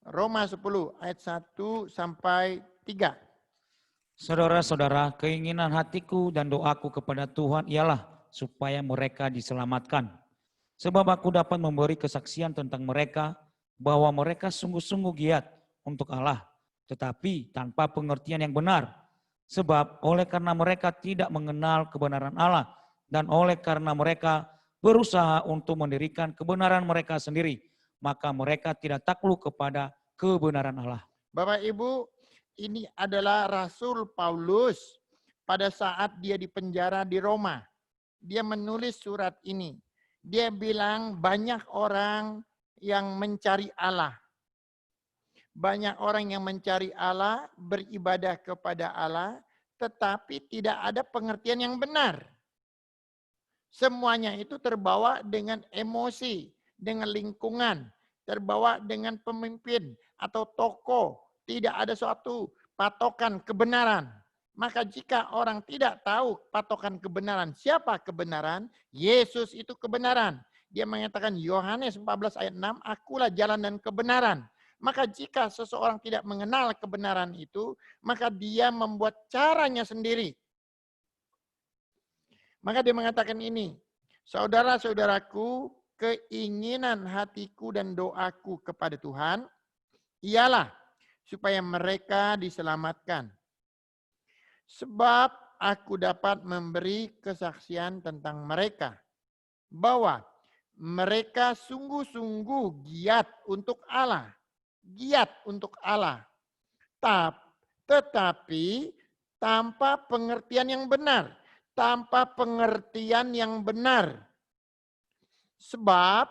Roma 10 ayat 1 sampai 3. Saudara-saudara, keinginan hatiku dan doaku kepada Tuhan ialah supaya mereka diselamatkan. Sebab aku dapat memberi kesaksian tentang mereka bahwa mereka sungguh-sungguh giat untuk Allah, tetapi tanpa pengertian yang benar. Sebab oleh karena mereka tidak mengenal kebenaran Allah dan oleh karena mereka berusaha untuk mendirikan kebenaran mereka sendiri, maka mereka tidak takluk kepada kebenaran Allah. Bapak Ibu, ini adalah Rasul Paulus pada saat dia dipenjara di Roma. Dia menulis surat ini. Dia bilang banyak orang yang mencari Allah. Banyak orang yang mencari Allah, beribadah kepada Allah, tetapi tidak ada pengertian yang benar. Semuanya itu terbawa dengan emosi, dengan lingkungan, terbawa dengan pemimpin atau tokoh. Tidak ada suatu patokan kebenaran. Maka jika orang tidak tahu patokan kebenaran, siapa kebenaran? Yesus itu kebenaran. Dia mengatakan Yohanes 14 ayat 6, akulah jalan dan kebenaran. Maka jika seseorang tidak mengenal kebenaran itu, maka dia membuat caranya sendiri. Maka dia mengatakan ini, saudara-saudaraku, keinginan hatiku dan doaku kepada Tuhan ialah supaya mereka diselamatkan. Sebab aku dapat memberi kesaksian tentang mereka, bahwa mereka sungguh-sungguh giat untuk Allah. Giat untuk Allah. Tetapi tanpa pengertian yang benar. Tanpa pengertian yang benar. Sebab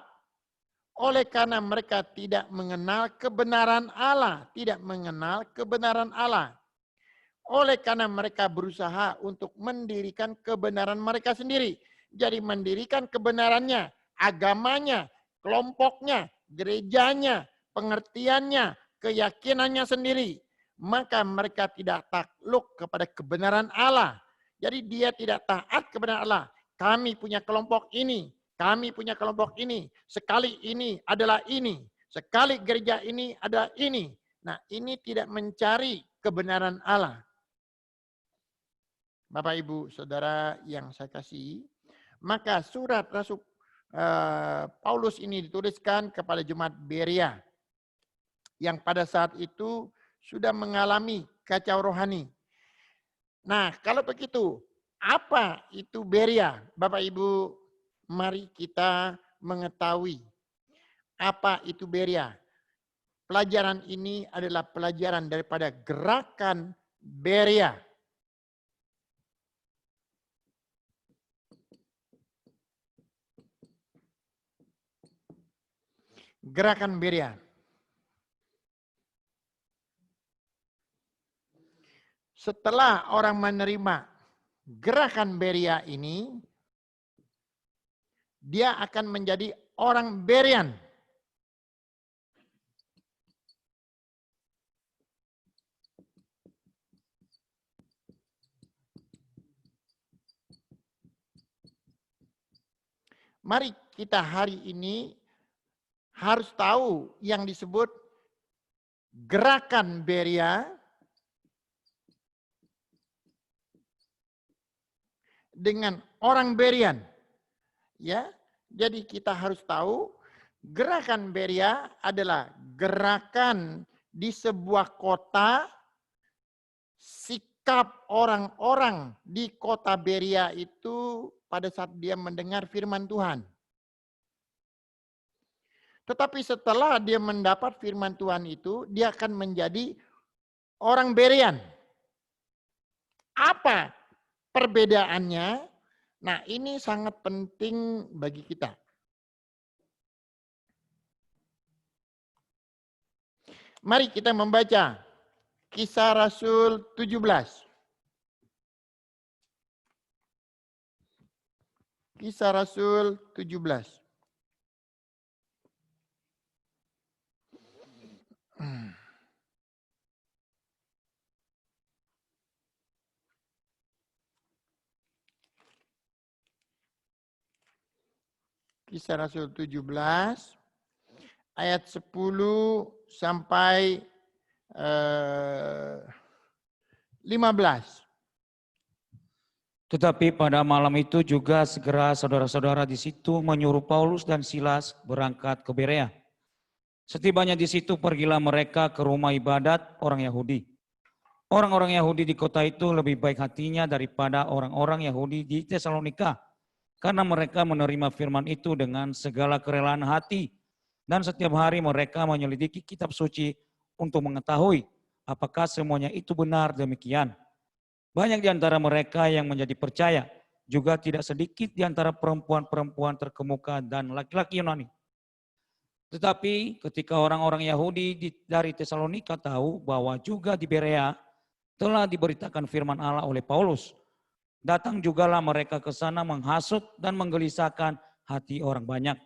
oleh karena mereka tidak mengenal kebenaran Allah. Tidak mengenal kebenaran Allah. Oleh karena mereka berusaha untuk mendirikan kebenaran mereka sendiri. Jadi mendirikan kebenarannya, agamanya, kelompoknya, gerejanya, pengertiannya, keyakinannya sendiri. Maka mereka tidak takluk kepada kebenaran Allah. Jadi dia tidak taat kepada Allah. Kami punya kelompok ini, kami punya kelompok ini. Sekali ini adalah ini. Sekali gereja ini adalah ini. Nah, ini tidak mencari kebenaran Allah. Bapak, Ibu, Saudara yang saya kasihi, maka surat Rasul Paulus ini dituliskan kepada jemaat Berea yang pada saat itu sudah mengalami kacau rohani. Nah, kalau begitu, apa itu Berea? Bapak, Ibu, mari kita mengetahui apa itu Berea. Pelajaran ini adalah pelajaran daripada gerakan Berea. Gerakan Berea. Setelah orang menerima gerakan Berea ini, dia akan menjadi orang Berean. Mari kita hari ini harus tahu yang disebut gerakan Berea dengan orang Berean. Ya, jadi kita harus tahu Gerakan Berea adalah gerakan di sebuah kota. Sikap orang-orang di kota Berea itu pada saat dia mendengar firman Tuhan. Tetapi setelah dia mendapat firman Tuhan itu, dia akan menjadi orang Berean. Apa perbedaannya? Nah, ini sangat penting bagi kita. Mari kita membaca Kisah Rasul 17. Kisah Rasul 17. Kisah Rasul 17 ayat 10 sampai 15. Tetapi pada malam itu juga segera saudara-saudara di situ menyuruh Paulus dan Silas berangkat ke Berea. Setibanya di situ pergilah mereka ke rumah ibadat orang Yahudi. Orang-orang Yahudi di kota itu lebih baik hatinya daripada orang-orang Yahudi di Tesalonika, karena mereka menerima firman itu dengan segala kerelaan hati, dan setiap hari mereka menyelidiki kitab suci untuk mengetahui apakah semuanya itu benar demikian. Banyak di antara mereka yang menjadi percaya, juga tidak sedikit di antara perempuan-perempuan terkemuka dan laki-laki Yunani. Tetapi ketika orang-orang Yahudi dari Tesalonika tahu bahwa juga di Berea telah diberitakan firman Allah oleh Paulus, datang jugalah mereka ke sana menghasut dan menggelisahkan hati orang banyak.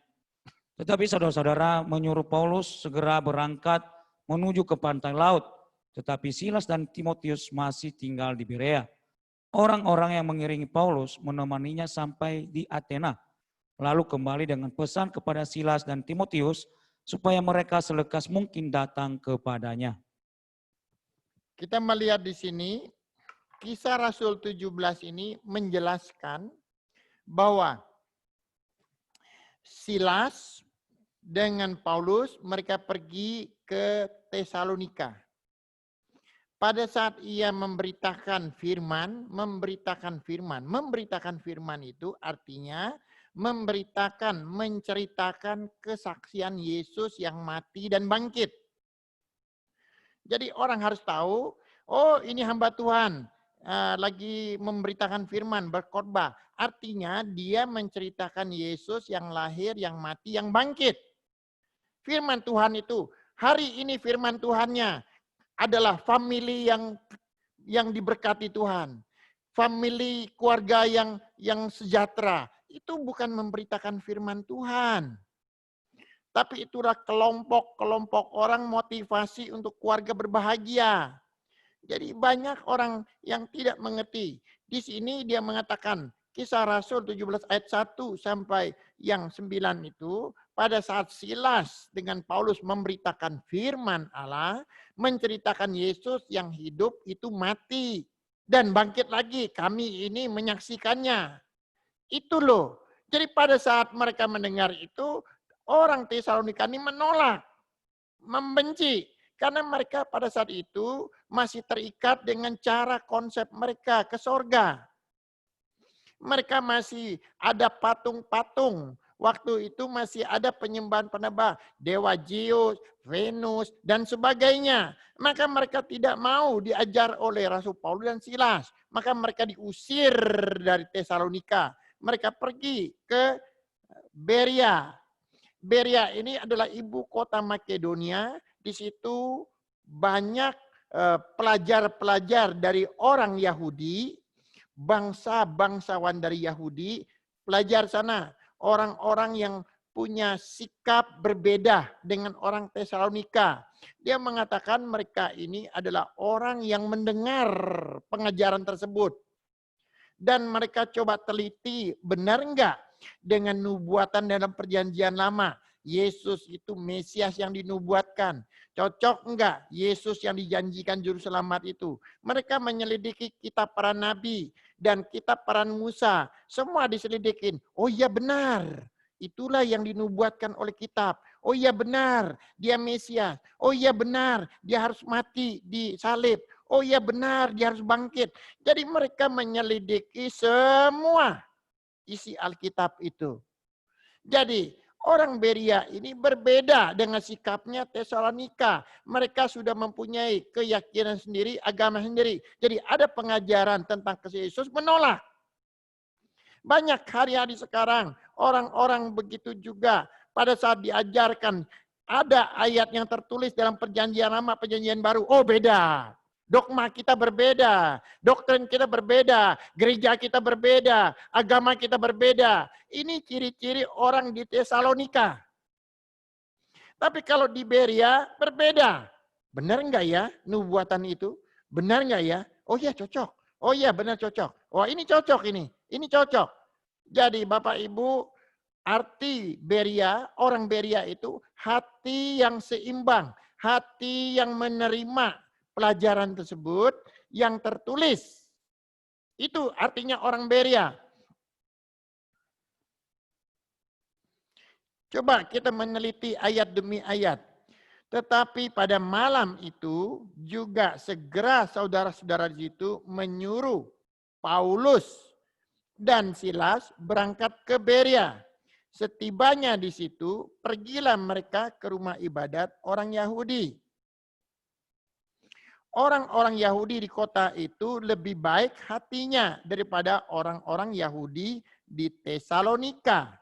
Tetapi saudara-saudara menyuruh Paulus segera berangkat menuju ke pantai laut, tetapi Silas dan Timotius masih tinggal di Berea. Orang-orang yang mengiringi Paulus menemaninya sampai di Athena, lalu kembali dengan pesan kepada Silas dan Timotius supaya mereka selekas mungkin datang kepadanya. Kita melihat di sini, Kisah Rasul 17 ini menjelaskan bahwa Silas dengan Paulus mereka pergi ke Tesalonika. Pada saat ia memberitakan firman itu artinya memberitakan, menceritakan kesaksian Yesus yang mati dan bangkit. Jadi orang harus tahu, oh ini hamba Tuhan lagi memberitakan firman, berkhotbah. Artinya dia menceritakan Yesus yang lahir, yang mati, yang bangkit. Firman Tuhan itu, hari ini firman Tuhannya adalah family yang diberkati Tuhan. Family keluarga yang sejahtera. Itu bukan memberitakan firman Tuhan. Tapi itulah kelompok-kelompok orang motivasi untuk keluarga berbahagia. Jadi banyak orang yang tidak mengerti. Di sini dia mengatakan Kisah Rasul 17 ayat 1 sampai yang 9 itu, pada saat Silas dengan Paulus memberitakan firman Allah, menceritakan Yesus yang hidup itu mati dan bangkit lagi. Kami ini menyaksikannya. Itu loh. Jadi pada saat mereka mendengar itu, orang Tesalonika ini menolak, membenci. Karena mereka pada saat itu masih terikat dengan cara konsep mereka ke sorga. Mereka masih ada patung-patung. Waktu itu masih ada penyembahan-penyembah Dewa Zeus, Venus, dan sebagainya. Maka mereka tidak mau diajar oleh Rasul Paulus dan Silas. Maka mereka diusir dari Tesalonika. Mereka pergi ke Berea. Berea ini adalah ibu kota Makedonia. Di situ banyak pelajar-pelajar dari orang Yahudi, bangsawan dari Yahudi, pelajar sana. Orang-orang yang punya sikap berbeda dengan orang Tesalonika. Dia mengatakan mereka ini adalah orang yang mendengar pengajaran tersebut. Dan mereka coba teliti, benar enggak dengan nubuatan dalam perjanjian lama? Yesus itu Mesias yang dinubuatkan. Cocok enggak Yesus yang dijanjikan juru selamat itu? Mereka menyelidiki kitab para nabi dan kitab para Musa. Semua diselidikin. Oh iya benar. Itulah yang dinubuatkan oleh kitab. Oh iya benar, dia Mesias. Oh iya benar, dia harus mati di salib. Oh iya benar, dia harus bangkit. Jadi mereka menyelidiki semua isi Alkitab itu. Jadi orang Beria ini berbeda dengan sikapnya Tesalonika. Mereka sudah mempunyai keyakinan sendiri, agama sendiri. Jadi ada pengajaran tentang Kristus Yesus menolak. Banyak hari-hari sekarang orang-orang begitu juga pada saat diajarkan ada ayat yang tertulis dalam perjanjian lama, perjanjian baru. Oh beda. Dogma kita berbeda, doktrin kita berbeda, gereja kita berbeda, agama kita berbeda. Ini ciri-ciri orang di Tesalonika. Tapi kalau di Beria berbeda. Benar enggak ya nubuatan itu? Benar enggak ya? Oh iya cocok. Oh iya benar cocok. Oh ini cocok ini. Ini cocok. Jadi Bapak Ibu, arti Beria, orang Beria itu hati yang seimbang. Hati yang menerima pelajaran tersebut yang tertulis. Itu artinya orang Beria. Coba kita meneliti ayat demi ayat. Tetapi pada malam itu juga segera saudara-saudara di situ menyuruh Paulus dan Silas berangkat ke Beria. Setibanya di situ, pergilah mereka ke rumah ibadat orang Yahudi. Orang-orang Yahudi di kota itu lebih baik hatinya daripada orang-orang Yahudi di Tesalonika.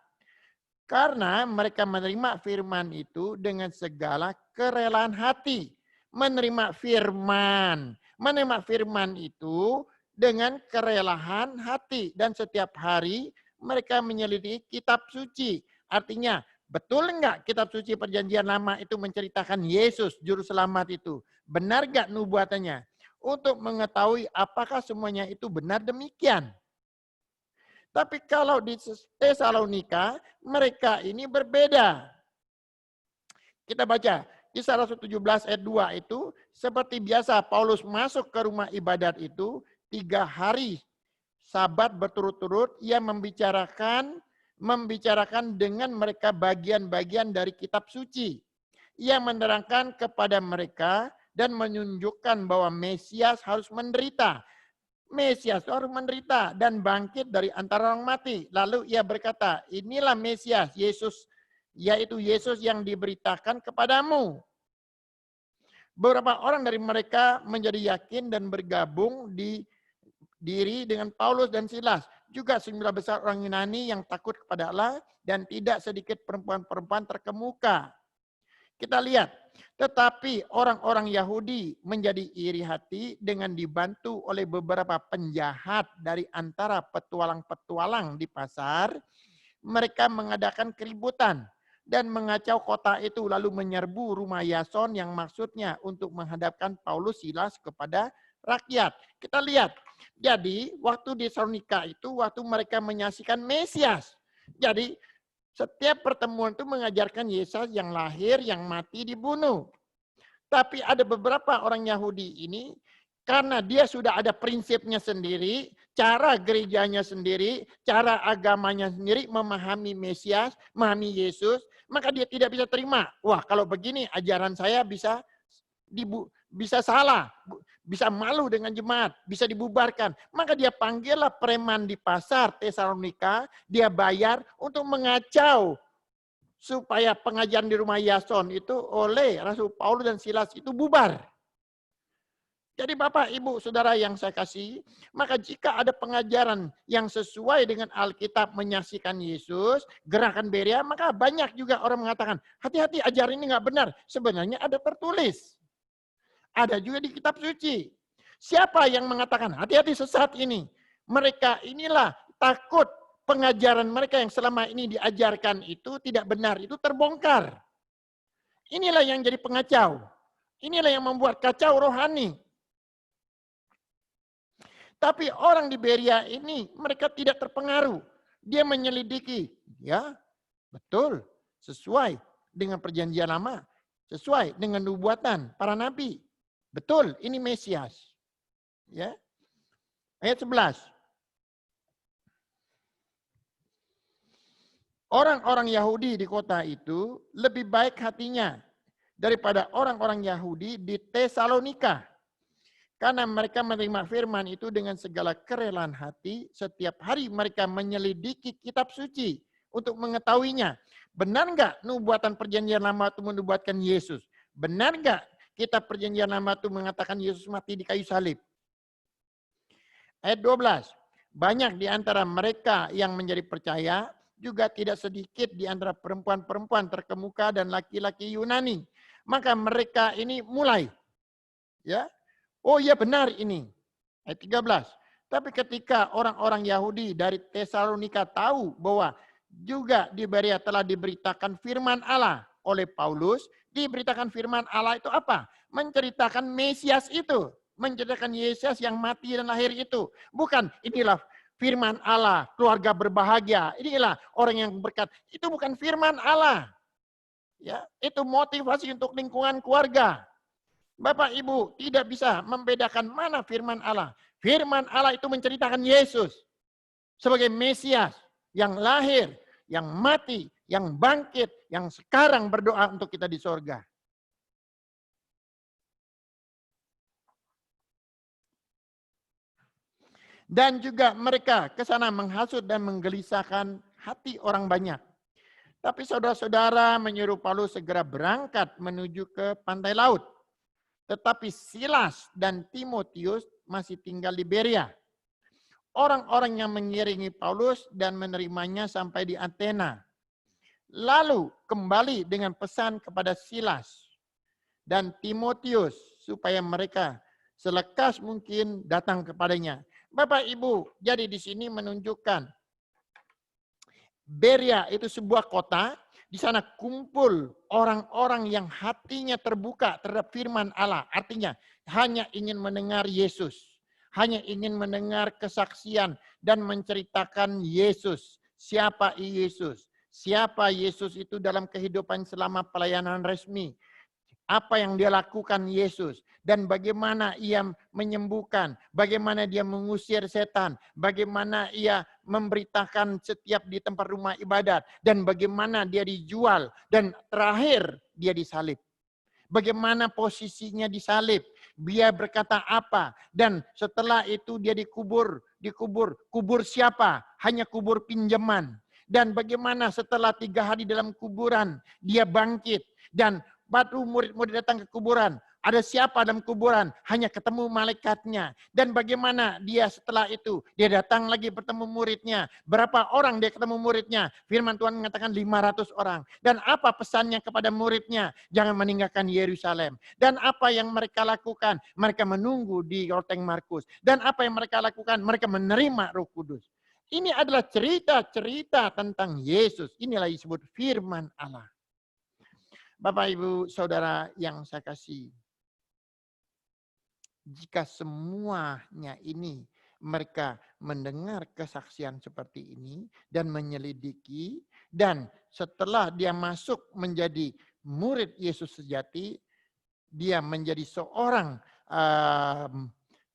Karena mereka menerima firman itu dengan segala kerelaan hati. Menerima firman itu dengan kerelaan hati. Dan setiap hari mereka menyelidiki kitab suci. Artinya, betul enggak kitab suci perjanjian lama itu menceritakan Yesus juru selamat itu? Benar enggak nubuatannya? Untuk mengetahui apakah semuanya itu benar demikian. Tapi kalau di Tesalonika, mereka ini berbeda. Kita baca, Kisah Rasul 17 ayat 2 itu, seperti biasa Paulus masuk ke rumah ibadat itu, 3 hari Sabat berturut-turut, ia membicarakan dengan mereka bagian-bagian dari kitab suci. Ia menerangkan kepada mereka dan menunjukkan bahwa Mesias harus menderita. Mesias harus menderita dan bangkit dari antara orang mati. Lalu ia berkata, inilah Mesias, Yesus, yaitu Yesus yang diberitakan kepadamu. Beberapa orang dari mereka menjadi yakin dan bergabung di diri dengan Paulus dan Silas. Juga sejumlah besar orang Yunani yang takut kepada Allah dan tidak sedikit perempuan-perempuan terkemuka. Kita lihat, tetapi orang-orang Yahudi menjadi iri hati dengan dibantu oleh beberapa penjahat dari antara petualang-petualang di pasar. Mereka mengadakan keributan dan mengacau kota itu lalu menyerbu rumah Yason yang maksudnya untuk menghadapkan Paulus Silas kepada rakyat. Kita lihat, jadi waktu di Tesalonika itu waktu mereka menyaksikan Mesias. Jadi setiap pertemuan itu mengajarkan Yesus yang lahir, yang mati, dibunuh. Tapi ada beberapa orang Yahudi ini, karena dia sudah ada prinsipnya sendiri, cara gerejanya sendiri, cara agamanya sendiri, memahami Mesias, memahami Yesus, maka dia tidak bisa terima. Wah, kalau begini ajaran saya bisa salah, bisa malu dengan jemaat, bisa dibubarkan. Maka dia panggillah preman di pasar Tesalonika, dia bayar untuk mengacau supaya pengajaran di rumah Yason itu oleh Rasul Paulus dan Silas itu bubar. Jadi Bapak, Ibu, Saudara yang saya kasih, maka jika ada pengajaran yang sesuai dengan Alkitab menyaksikan Yesus, gerakan Beria, maka banyak juga orang mengatakan, hati-hati ajaran ini nggak benar. Sebenarnya ada tertulis. Ada juga di kitab suci. Siapa yang mengatakan hati-hati sesat ini? Mereka inilah takut pengajaran mereka yang selama ini diajarkan itu tidak benar, itu terbongkar. Inilah yang jadi pengacau. Inilah yang membuat kacau rohani. Tapi orang di Beria ini mereka tidak terpengaruh. Dia menyelidiki, ya betul, sesuai dengan perjanjian lama, sesuai dengan nubuatan para nabi. Betul, ini Mesias. Ya. Ayat 11. Orang-orang Yahudi di kota itu lebih baik hatinya daripada orang-orang Yahudi di Tesalonika. Karena mereka menerima firman itu dengan segala kerelaan hati, setiap hari mereka menyelidiki kitab suci untuk mengetahuinya. Benar nggak nubuatan perjanjian lama itu menubuatkan Yesus? Benar nggak kitab perjanjian lama itu mengatakan Yesus mati di kayu salib? Ayat 12. Banyak di antara mereka yang menjadi percaya, juga tidak sedikit di antara perempuan-perempuan terkemuka dan laki-laki Yunani. Maka mereka ini mulai, ya, oh ya benar ini. Ayat 13. Tapi ketika orang-orang Yahudi dari Tesalonika tahu bahwa juga di Berea telah diberitakan firman Allah oleh Paulus, diberitakan firman Allah itu apa? Menceritakan Mesias itu. Menceritakan Yesus yang mati dan lahir itu. Bukan inilah firman Allah, keluarga berbahagia. Inilah orang yang berkat. Itu bukan firman Allah. Ya, itu motivasi untuk lingkungan keluarga. Bapak Ibu tidak bisa membedakan mana firman Allah. Firman Allah itu menceritakan Yesus sebagai Mesias yang lahir, yang mati, yang bangkit, yang sekarang berdoa untuk kita di sorga. Dan juga mereka ke sana menghasut dan menggelisahkan hati orang banyak. Tapi saudara-saudara menyuruh Paulus segera berangkat menuju ke pantai laut. Tetapi Silas dan Timotius masih tinggal di Berea. Orang-orang yang mengiringi Paulus dan menerimanya sampai di Athena. Lalu kembali dengan pesan kepada Silas dan Timotius supaya mereka selekas mungkin datang kepadanya. Bapak Ibu, jadi di sini menunjukkan Berea itu sebuah kota, di sana kumpul orang-orang yang hatinya terbuka terhadap firman Allah. Artinya hanya ingin mendengar Yesus, hanya ingin mendengar kesaksian dan menceritakan Yesus. Siapa Yesus? Siapa Yesus itu dalam kehidupan selama pelayanan resmi? Apa yang dia lakukan Yesus dan bagaimana ia menyembuhkan, bagaimana dia mengusir setan, bagaimana ia memberitakan setiap di tempat rumah ibadat dan bagaimana dia dijual dan terakhir dia disalib. Bagaimana posisinya disalib, dia berkata apa dan setelah itu dia dikubur, kubur siapa? Hanya kubur pinjaman. Dan bagaimana setelah 3 hari dalam kuburan dia bangkit dan baru murid-murid datang ke kuburan. Ada siapa dalam kuburan? Hanya ketemu malaikatnya. Dan bagaimana dia setelah itu? Dia datang lagi bertemu muridnya. Berapa orang dia ketemu muridnya? Firman Tuhan mengatakan 500 orang. Dan apa pesannya kepada muridnya? Jangan meninggalkan Yerusalem. Dan apa yang mereka lakukan? Mereka menunggu di loteng Markus. Dan apa yang mereka lakukan? Mereka menerima Roh Kudus. Ini adalah cerita-cerita tentang Yesus. Inilah disebut firman Allah. Bapak, Ibu, Saudara yang saya kasih. Jika semuanya ini mereka mendengar kesaksian seperti ini dan menyelidiki. Dan setelah dia masuk menjadi murid Yesus sejati, dia menjadi seorang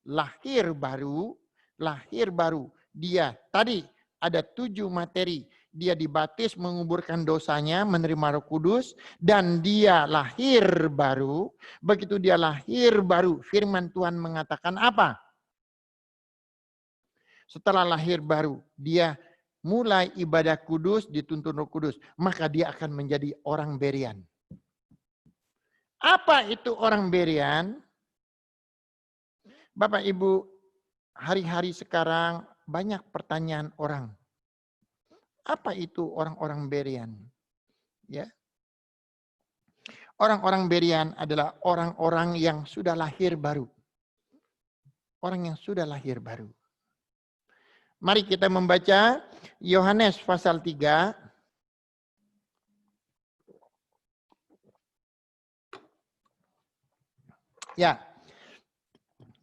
lahir baru. Dia tadi ada 7 materi. Dia dibaptis, menguburkan dosanya, menerima Roh Kudus, dan dia lahir baru. Begitu dia lahir baru, firman Tuhan mengatakan apa? Setelah lahir baru, dia mulai ibadah kudus, dituntun Roh Kudus. Maka dia akan menjadi orang Berean. Apa itu orang Berean? Bapak Ibu, hari-hari sekarang banyak pertanyaan orang. Apa itu orang-orang Berean? Ya. Orang-orang Berean adalah orang-orang yang sudah lahir baru. Orang yang sudah lahir baru. Mari kita membaca Yohanes pasal 3. Ya.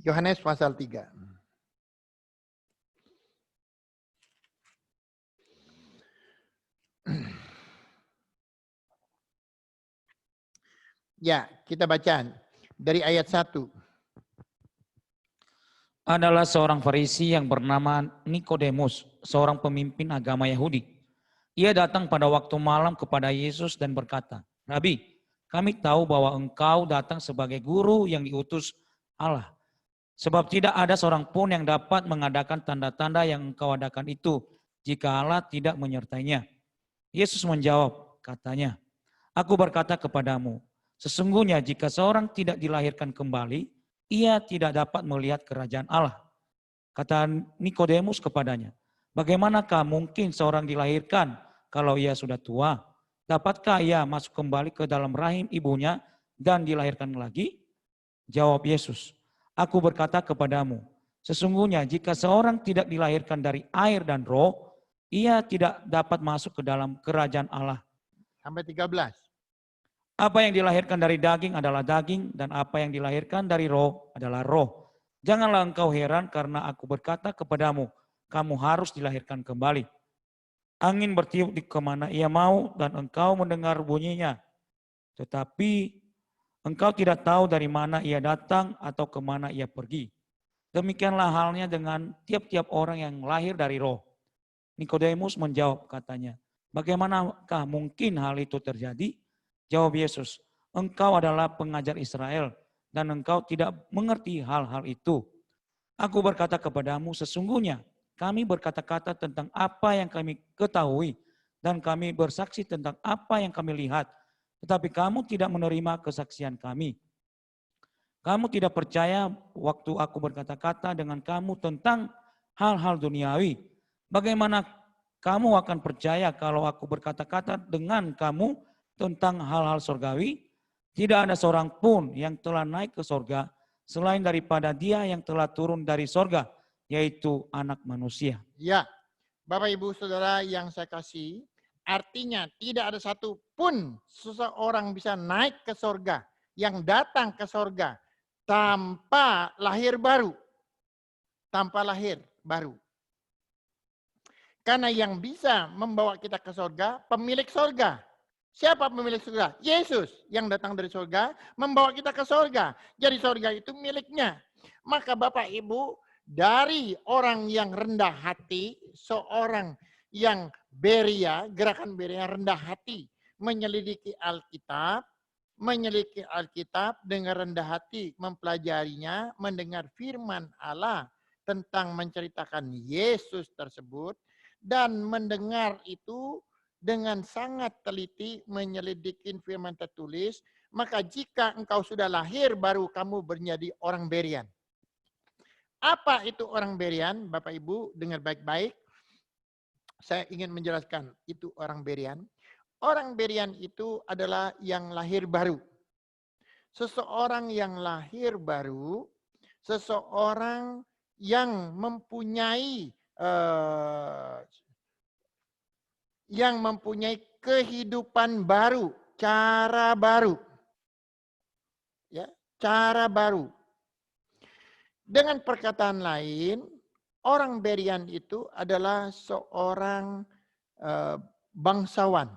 Yohanes pasal 3. Ya, kita baca dari ayat 1. Adalah seorang Farisi yang bernama Nikodemus, seorang pemimpin agama Yahudi. Ia datang pada waktu malam kepada Yesus dan berkata, "Rabi, kami tahu bahwa engkau datang sebagai guru yang diutus Allah. Sebab tidak ada seorang pun yang dapat mengadakan tanda-tanda yang engkau adakan itu jika Allah tidak menyertainya." Yesus menjawab, katanya, "Aku berkata kepadamu, sesungguhnya jika seorang tidak dilahirkan kembali, ia tidak dapat melihat kerajaan Allah." Kata Nikodemus kepadanya, "Bagaimanakah mungkin seorang dilahirkan kalau ia sudah tua? Dapatkah ia masuk kembali ke dalam rahim ibunya dan dilahirkan lagi?" Jawab Yesus, "Aku berkata kepadamu, sesungguhnya jika seorang tidak dilahirkan dari air dan roh, ia tidak dapat masuk ke dalam kerajaan Allah. Sampai 13. Apa yang dilahirkan dari daging adalah daging, dan apa yang dilahirkan dari roh adalah roh. Janganlah engkau heran karena aku berkata kepadamu, kamu harus dilahirkan kembali. Angin bertiup di kemana ia mau dan engkau mendengar bunyinya. Tetapi engkau tidak tahu dari mana ia datang atau kemana ia pergi. Demikianlah halnya dengan tiap-tiap orang yang lahir dari roh." Nikodemus menjawab, katanya, "Bagaimanakah mungkin hal itu terjadi?" Jawab Yesus, "Engkau adalah pengajar Israel dan engkau tidak mengerti hal-hal itu. Aku berkata kepadamu, sesungguhnya kami berkata-kata tentang apa yang kami ketahui dan kami bersaksi tentang apa yang kami lihat. Tetapi kamu tidak menerima kesaksian kami. Kamu tidak percaya waktu aku berkata-kata dengan kamu tentang hal-hal duniawi. Bagaimana kamu akan percaya kalau aku berkata-kata dengan kamu tentang hal-hal surgawi? Tidak ada seorang pun yang telah naik ke sorga selain daripada dia yang telah turun dari sorga, yaitu Anak Manusia." Ya, Bapak Ibu Saudara yang saya kasih, artinya tidak ada satu pun seseorang bisa naik ke sorga, yang datang ke sorga tanpa lahir baru. Tanpa lahir baru. Karena yang bisa membawa kita ke sorga, pemilik sorga. Siapa pemilik surga? Yesus yang datang dari sorga membawa kita ke sorga. Jadi sorga itu miliknya. Maka Bapak Ibu, dari orang yang rendah hati, seorang yang Beria, gerakan Beria rendah hati, menyelidiki Alkitab dengan rendah hati, mempelajarinya, mendengar firman Allah tentang menceritakan Yesus tersebut, dan mendengar itu dengan sangat teliti menyelidiki firman tertulis, maka jika engkau sudah lahir baru kamu menjadi orang Berian. Apa itu orang Berian? Bapak Ibu dengar baik-baik. Saya ingin menjelaskan itu orang Berian. Orang Berian itu adalah yang lahir baru. Seseorang yang lahir baru, seseorang yang mempunyai kehidupan baru, cara baru. Ya, cara baru. Dengan perkataan lain, orang Berian itu adalah seorang bangsawan.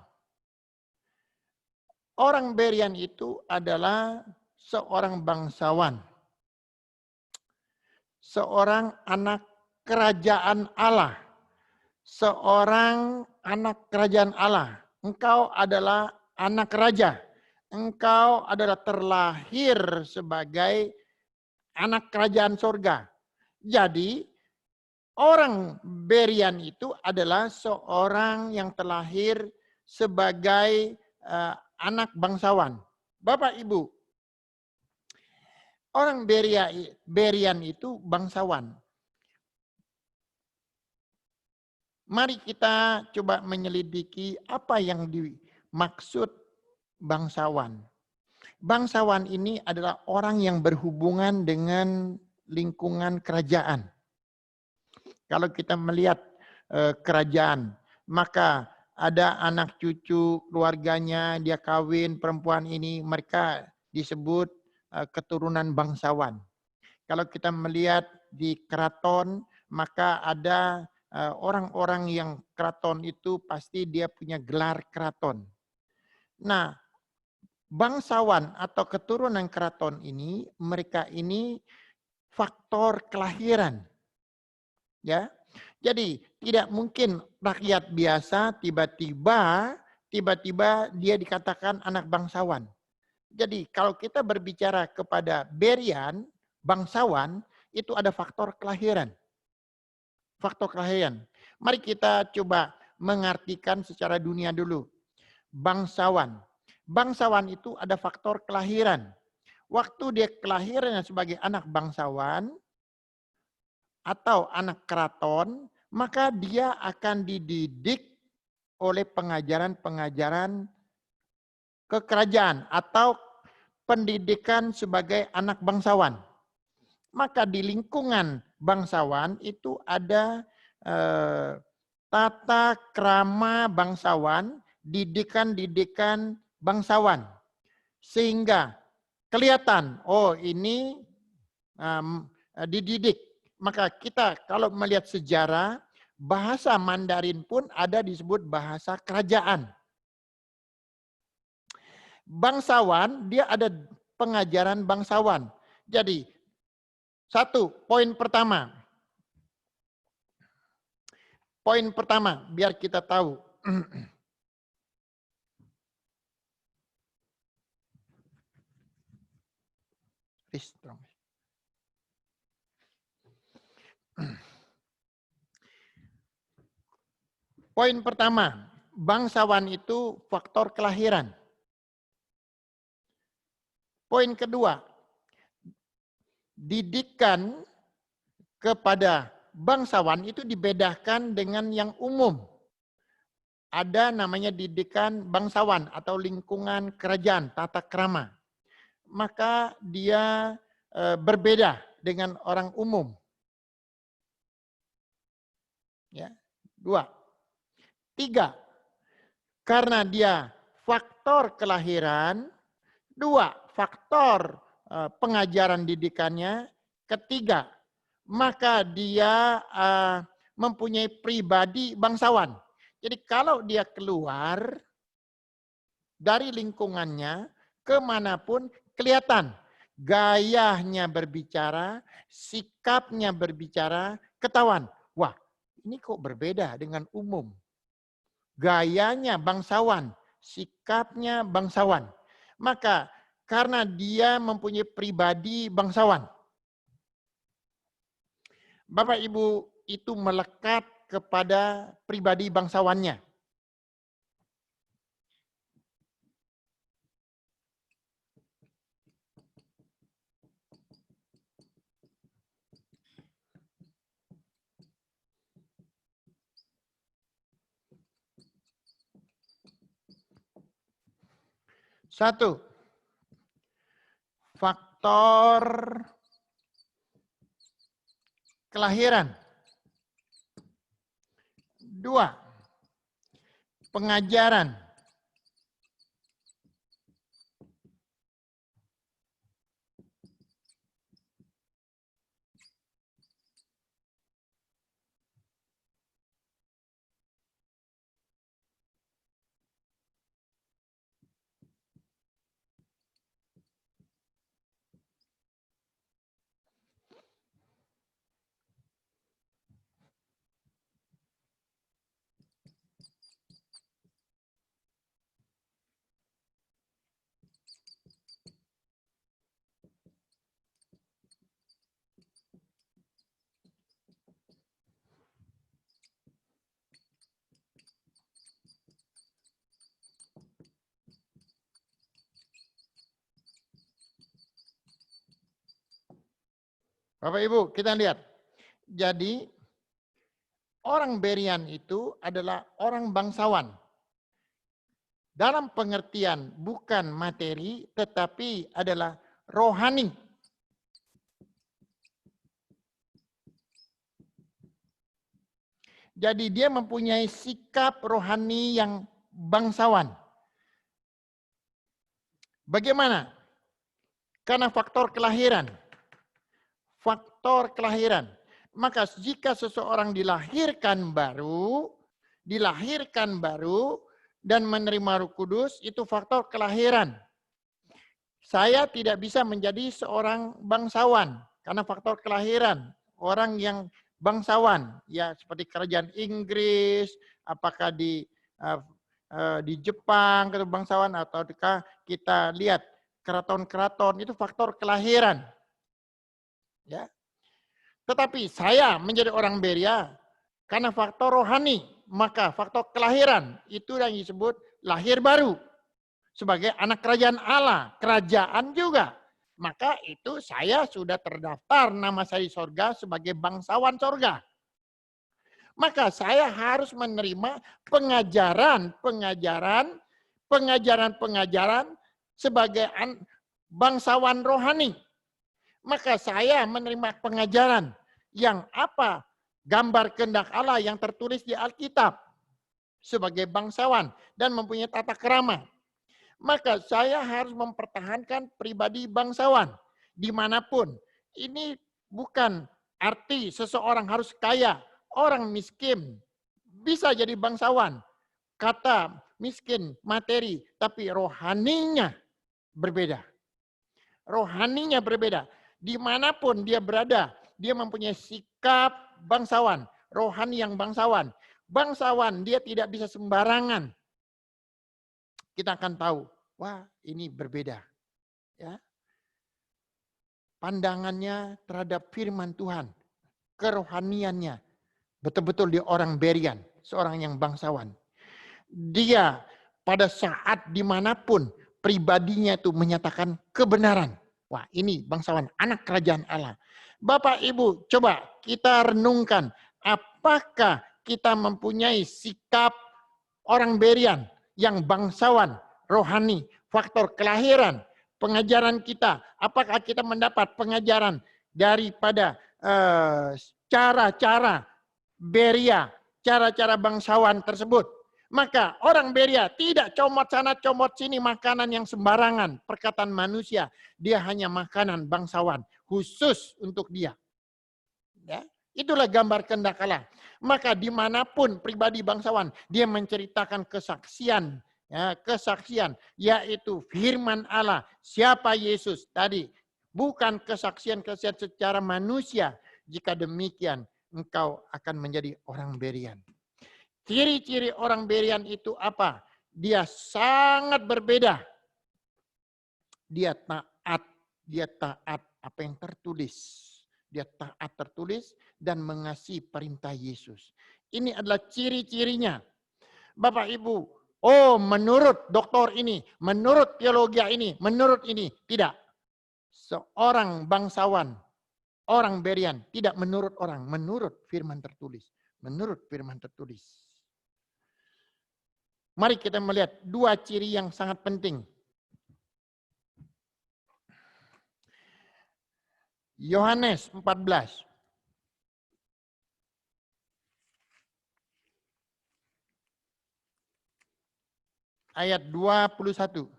Orang Berian itu adalah seorang bangsawan. Seorang anak kerajaan Allah. Seorang anak kerajaan Allah. Engkau adalah anak raja. Engkau adalah terlahir sebagai anak kerajaan sorga. Jadi orang Berian itu adalah seorang yang terlahir sebagai anak bangsawan. Bapak Ibu, orang Berian itu bangsawan. Mari kita coba menyelidiki apa yang dimaksud bangsawan. Bangsawan ini adalah orang yang berhubungan dengan lingkungan kerajaan. Kalau kita melihat kerajaan, maka ada anak cucu keluarganya, dia kawin perempuan ini, mereka disebut keturunan bangsawan. Kalau kita melihat di keraton, maka ada orang-orang yang keraton itu pasti dia punya gelar keraton. Nah, bangsawan atau keturunan keraton ini, mereka ini faktor kelahiran. Ya. Jadi tidak mungkin rakyat biasa tiba-tiba dia dikatakan anak bangsawan. Jadi kalau kita berbicara kepada Berian, bangsawan, itu ada faktor kelahiran. Faktor kelahiran. Mari kita coba mengartikan secara dunia dulu. Bangsawan. Bangsawan itu ada faktor kelahiran. Waktu dia kelahirannya sebagai anak bangsawan atau anak keraton, maka dia akan dididik oleh pengajaran-pengajaran kekerajaan atau pendidikan sebagai anak bangsawan. Maka di lingkungan bangsawan itu ada tata krama bangsawan, didikan-didikan bangsawan. Sehingga kelihatan, oh ini dididik. Maka kita kalau melihat sejarah, bahasa Mandarin pun ada disebut bahasa kerajaan. Bangsawan, dia ada pengajaran bangsawan. Jadi, satu, poin pertama. Poin pertama, biar kita tahu. Poin pertama, bangsawan itu faktor kelahiran. Poin kedua, didikan kepada bangsawan itu dibedakan dengan yang umum. Ada namanya didikan bangsawan atau lingkungan kerajaan, tata krama. Maka dia berbeda dengan orang umum. Ya, 2. 3, karena dia faktor kelahiran. 2, faktor pengajaran didikannya. 3, maka dia mempunyai pribadi bangsawan. Jadi kalau dia keluar dari lingkungannya, kemanapun kelihatan. Gayanya berbicara, sikapnya berbicara, ketahuan. Wah, ini kok berbeda dengan umum. Gayanya bangsawan, sikapnya bangsawan. Maka karena dia mempunyai pribadi bangsawan, Bapak Ibu itu melekat kepada pribadi bangsawannya. Satu, faktor kelahiran. 2, pengajaran. 2. Bapak Ibu, kita lihat. Jadi orang Berian itu adalah orang bangsawan. Dalam pengertian bukan materi, tetapi adalah rohani. Jadi dia mempunyai sikap rohani yang bangsawan. Bagaimana? Karena faktor kelahiran. Faktor kelahiran. Maka jika seseorang dilahirkan baru dan menerima Roh Kudus, itu faktor kelahiran. Saya tidak bisa menjadi seorang bangsawan karena faktor kelahiran. Orang yang bangsawan, ya seperti kerajaan Inggris, apakah di Jepang itu bangsawan, ataukah kita lihat keraton-keraton itu faktor kelahiran. Ya. Tetapi saya menjadi orang Beria karena faktor rohani, maka faktor kelahiran itu yang disebut lahir baru sebagai anak kerajaan Allah, kerajaan juga. Maka itu saya sudah terdaftar nama saya di sorga sebagai bangsawan sorga. Maka saya harus menerima pengajaran sebagai bangsawan rohani. Maka saya menerima pengajaran yang apa? Gambar kehendak Allah yang tertulis di Alkitab sebagai bangsawan dan mempunyai tata krama. Maka saya harus mempertahankan pribadi bangsawan dimanapun. Ini bukan arti seseorang harus kaya. Orang miskin bisa jadi bangsawan. Kata miskin materi, tapi rohaninya berbeda. Rohaninya berbeda. Dimanapun dia berada, dia mempunyai sikap bangsawan. Rohani yang bangsawan. Bangsawan dia tidak bisa sembarangan. Kita akan tahu, wah ini berbeda. Ya. Pandangannya terhadap firman Tuhan, kerohaniannya, betul-betul dia orang Berian, seorang yang bangsawan. Dia pada saat dimanapun pribadinya itu menyatakan kebenaran. Wah ini bangsawan, anak kerajaan Allah. Bapak Ibu coba kita renungkan, apakah kita mempunyai sikap orang Berian yang bangsawan, rohani, faktor kelahiran, pengajaran kita. Apakah kita mendapat pengajaran daripada cara-cara Beria, cara-cara bangsawan tersebut? Maka orang Beria tidak comot sana, comot sini makanan yang sembarangan. Perkataan manusia, dia hanya makanan bangsawan, khusus untuk dia. Ya. Itulah gambar kehendak Allah. Maka dimanapun pribadi bangsawan, dia menceritakan kesaksian, ya, kesaksian, yaitu firman Allah. Siapa Yesus tadi? Bukan kesaksian-kesaksian secara manusia. Jika demikian, engkau akan menjadi orang Berian. Ciri-ciri orang Berian itu apa? Dia sangat berbeda. Dia taat apa yang tertulis. Dia taat tertulis dan mengasihi perintah Yesus. Ini adalah ciri-cirinya. Bapak Ibu, oh menurut doktor ini, menurut teologi ini, menurut ini. Tidak. Seorang bangsawan, orang Berian, tidak menurut orang, menurut firman tertulis. Menurut firman tertulis. Mari kita melihat dua ciri yang sangat penting. Yohanes 14. Ayat 21.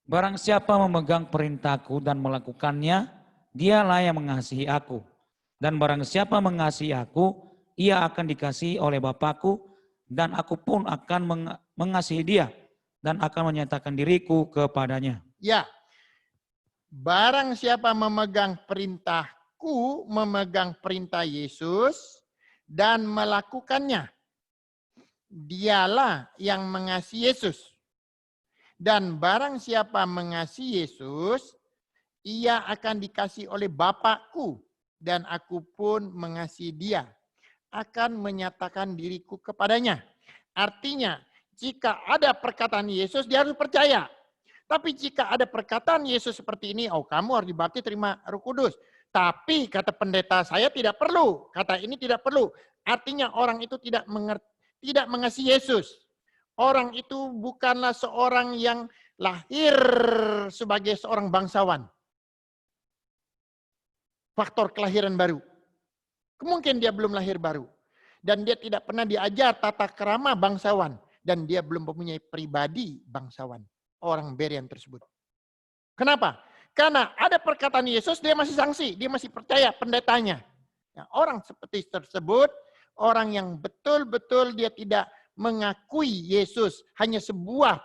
Barang siapa memegang perintahku dan melakukannya, dialah yang mengasihi aku. Dan barang siapa mengasihi aku, ia akan dikasihi oleh Bapakku, dan aku pun akan mengasihi dia, dan akan menyatakan diriku kepadanya. Ya, barang siapa memegang perintahku, memegang perintah Yesus, dan melakukannya, dialah yang mengasihi Yesus. Dan barang siapa mengasihi Yesus, ia akan dikasihi oleh Bapakku, dan aku pun mengasihi dia, akan menyatakan diriku kepadanya. Artinya, jika ada perkataan Yesus, dia harus percaya. Tapi jika ada perkataan Yesus seperti ini, oh kamu harus dibaptis terima Roh Kudus. Tapi kata pendeta saya tidak perlu, kata ini tidak perlu. Artinya orang itu tidak mengasihi Yesus. Orang itu bukanlah seorang yang lahir sebagai seorang bangsawan. Faktor kelahiran baru. Mungkin dia belum lahir baru. Dan dia tidak pernah diajar tata krama bangsawan. Dan dia belum mempunyai pribadi bangsawan. Orang Berian tersebut. Kenapa? Karena ada perkataan Yesus, dia masih sanksi. Dia masih percaya pendetanya. Nah, orang seperti tersebut, orang yang betul-betul dia tidak mengakui Yesus. Hanya sebuah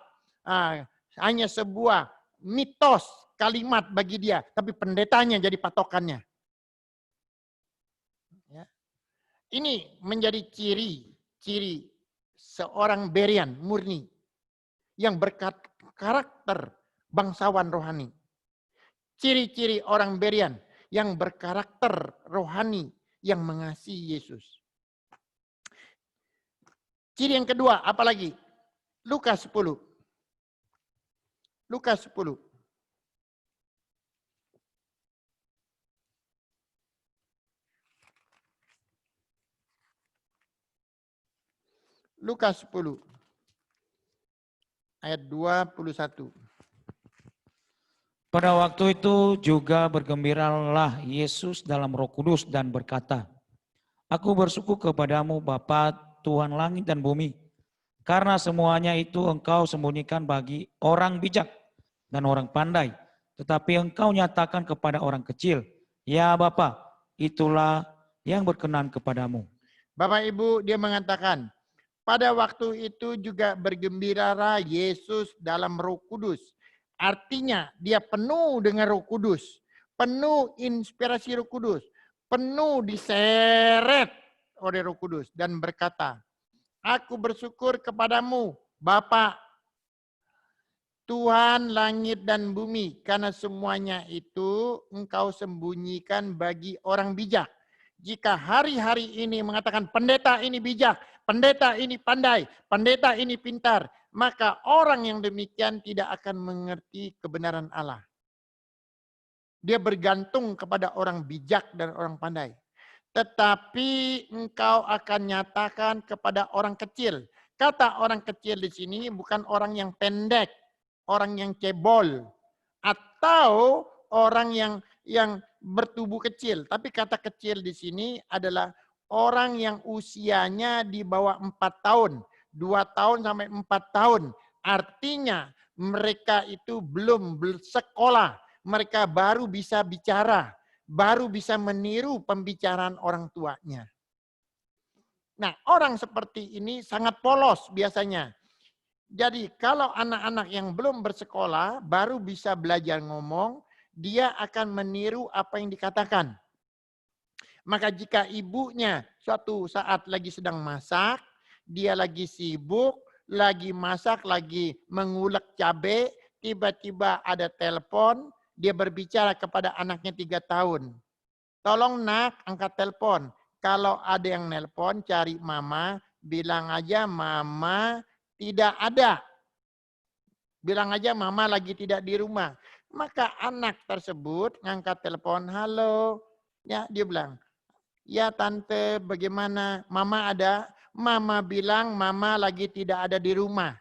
mitos, kalimat bagi dia, tapi pendetanya jadi patokannya. Ya. Ini menjadi ciri seorang Berean murni yang berkarakter bangsawan rohani. Ciri-ciri orang Berean yang berkarakter rohani yang mengasihi Yesus. Ciri yang kedua, apalagi? Lukas 10. Lukas 10. Lukas 10. Ayat 21. Pada waktu itu juga bergembiralah Yesus dalam Roh Kudus dan berkata, Aku bersyukur kepadamu Bapa Tuhan langit dan bumi, karena semuanya itu engkau sembunyikan bagi orang bijak dan orang pandai, tetapi engkau nyatakan kepada orang kecil. Ya Bapa, itulah yang berkenan kepadamu. Bapak Ibu, dia mengatakan, pada waktu itu juga bergembiralah Yesus dalam Roh Kudus. Artinya dia penuh dengan Roh Kudus, penuh inspirasi Roh Kudus, penuh diseret oleh Roh Kudus dan berkata, Aku bersyukur kepadamu, Bapa, Tuhan langit dan bumi, karena semuanya itu engkau sembunyikan bagi orang bijak. Jika hari-hari ini mengatakan pendeta ini bijak, pendeta ini pandai, pendeta ini pintar, maka orang yang demikian tidak akan mengerti kebenaran Allah. Dia bergantung kepada orang bijak dan orang pandai. Tetapi engkau akan nyatakan kepada orang kecil. Kata orang kecil di sini bukan orang yang pendek, orang yang cebol, atau orang yang bertubuh kecil. Tapi kata kecil di sini adalah orang yang usianya di bawah 4 tahun. 2 tahun sampai 4 tahun. Artinya mereka itu belum bersekolah. Mereka baru bisa bicara. Baru bisa meniru pembicaraan orang tuanya. Nah, orang seperti ini sangat polos biasanya. Jadi kalau anak-anak yang belum bersekolah baru bisa belajar ngomong, dia akan meniru apa yang dikatakan. Maka jika ibunya suatu saat lagi sedang masak, dia lagi sibuk, lagi masak, lagi mengulek cabai, tiba-tiba ada telepon, dia berbicara kepada anaknya 3 tahun. Tolong nak, angkat telepon. Kalau ada yang nelpon, cari mama, bilang aja mama tidak ada. Bilang aja mama lagi tidak di rumah. Maka anak tersebut ngangkat telepon, halo. Ya, dia bilang, ya tante bagaimana? Mama ada? Mama bilang mama lagi tidak ada di rumah.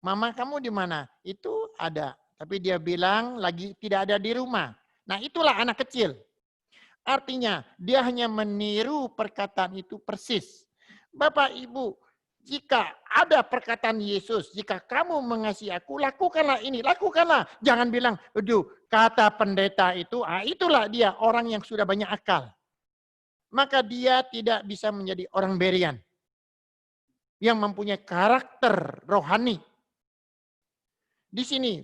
Mama kamu di mana? Itu ada. Tapi dia bilang lagi tidak ada di rumah. Nah itulah anak kecil. Artinya dia hanya meniru perkataan itu persis. Bapak Ibu, jika ada perkataan Yesus, jika kamu mengasihi aku, lakukanlah ini, lakukanlah. Jangan bilang, aduh kata pendeta itu, itulah dia orang yang sudah banyak akal. Maka dia tidak bisa menjadi orang Berean. Yang mempunyai karakter rohani. Di sini,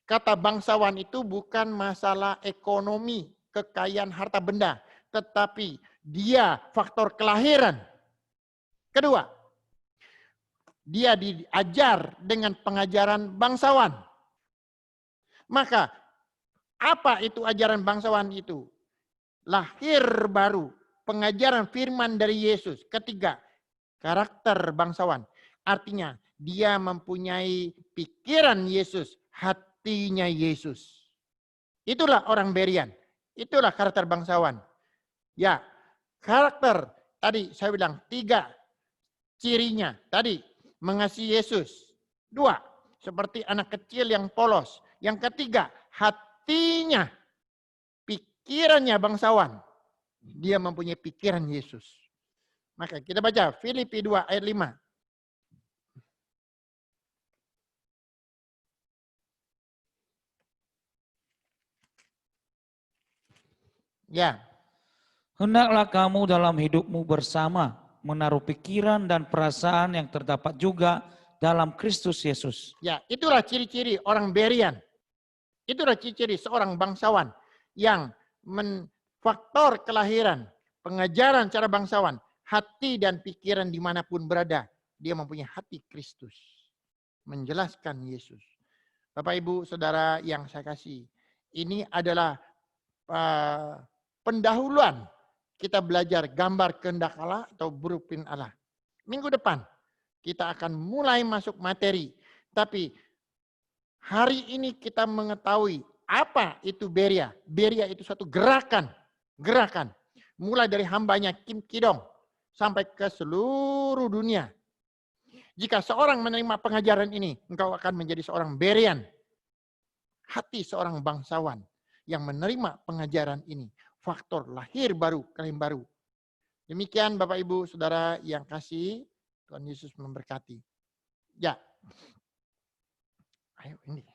kata bangsawan itu bukan masalah ekonomi, kekayaan harta benda, tetapi dia faktor kelahiran. Kedua, dia diajar dengan pengajaran bangsawan. Maka apa itu ajaran bangsawan itu? Lahir baru, pengajaran firman dari Yesus. Ketiga, karakter bangsawan. Artinya dia mempunyai pikiran Yesus, hatinya Yesus. Itulah orang Berean. Itulah karakter bangsawan. Ya, karakter tadi saya bilang 3 cirinya. Tadi mengasihi Yesus. 2, seperti anak kecil yang polos. Yang ketiga, hatinya, pikirannya bangsawan. Dia mempunyai pikiran Yesus. Maka kita baca Filipi 2 ayat 5. Ya. Hendaklah kamu dalam hidupmu bersama menaruh pikiran dan perasaan yang terdapat juga dalam Kristus Yesus. Ya, itulah ciri-ciri orang Berean. Itulah ciri seorang bangsawan yang faktor kelahiran, pengajaran cara bangsawan, hati dan pikiran dimanapun berada, dia mempunyai hati Kristus. Menjelaskan Yesus. Bapak, Ibu, Saudara yang saya kasih, ini adalah pendahuluan kita belajar gambar kehendak Allah atau blueprint Allah. Minggu depan kita akan mulai masuk materi. Tapi hari ini kita mengetahui apa itu Beria. Beria itu suatu gerakan. Gerakan. Mulai dari hambanya Kim Kidong sampai ke seluruh dunia. Jika seorang menerima pengajaran ini, engkau akan menjadi seorang Berian. Hati seorang bangsawan yang menerima pengajaran ini. Faktor lahir baru, klaim baru. Demikian Bapak Ibu Saudara yang kasih, Tuhan Yesus memberkati. Ya. Ayo ini.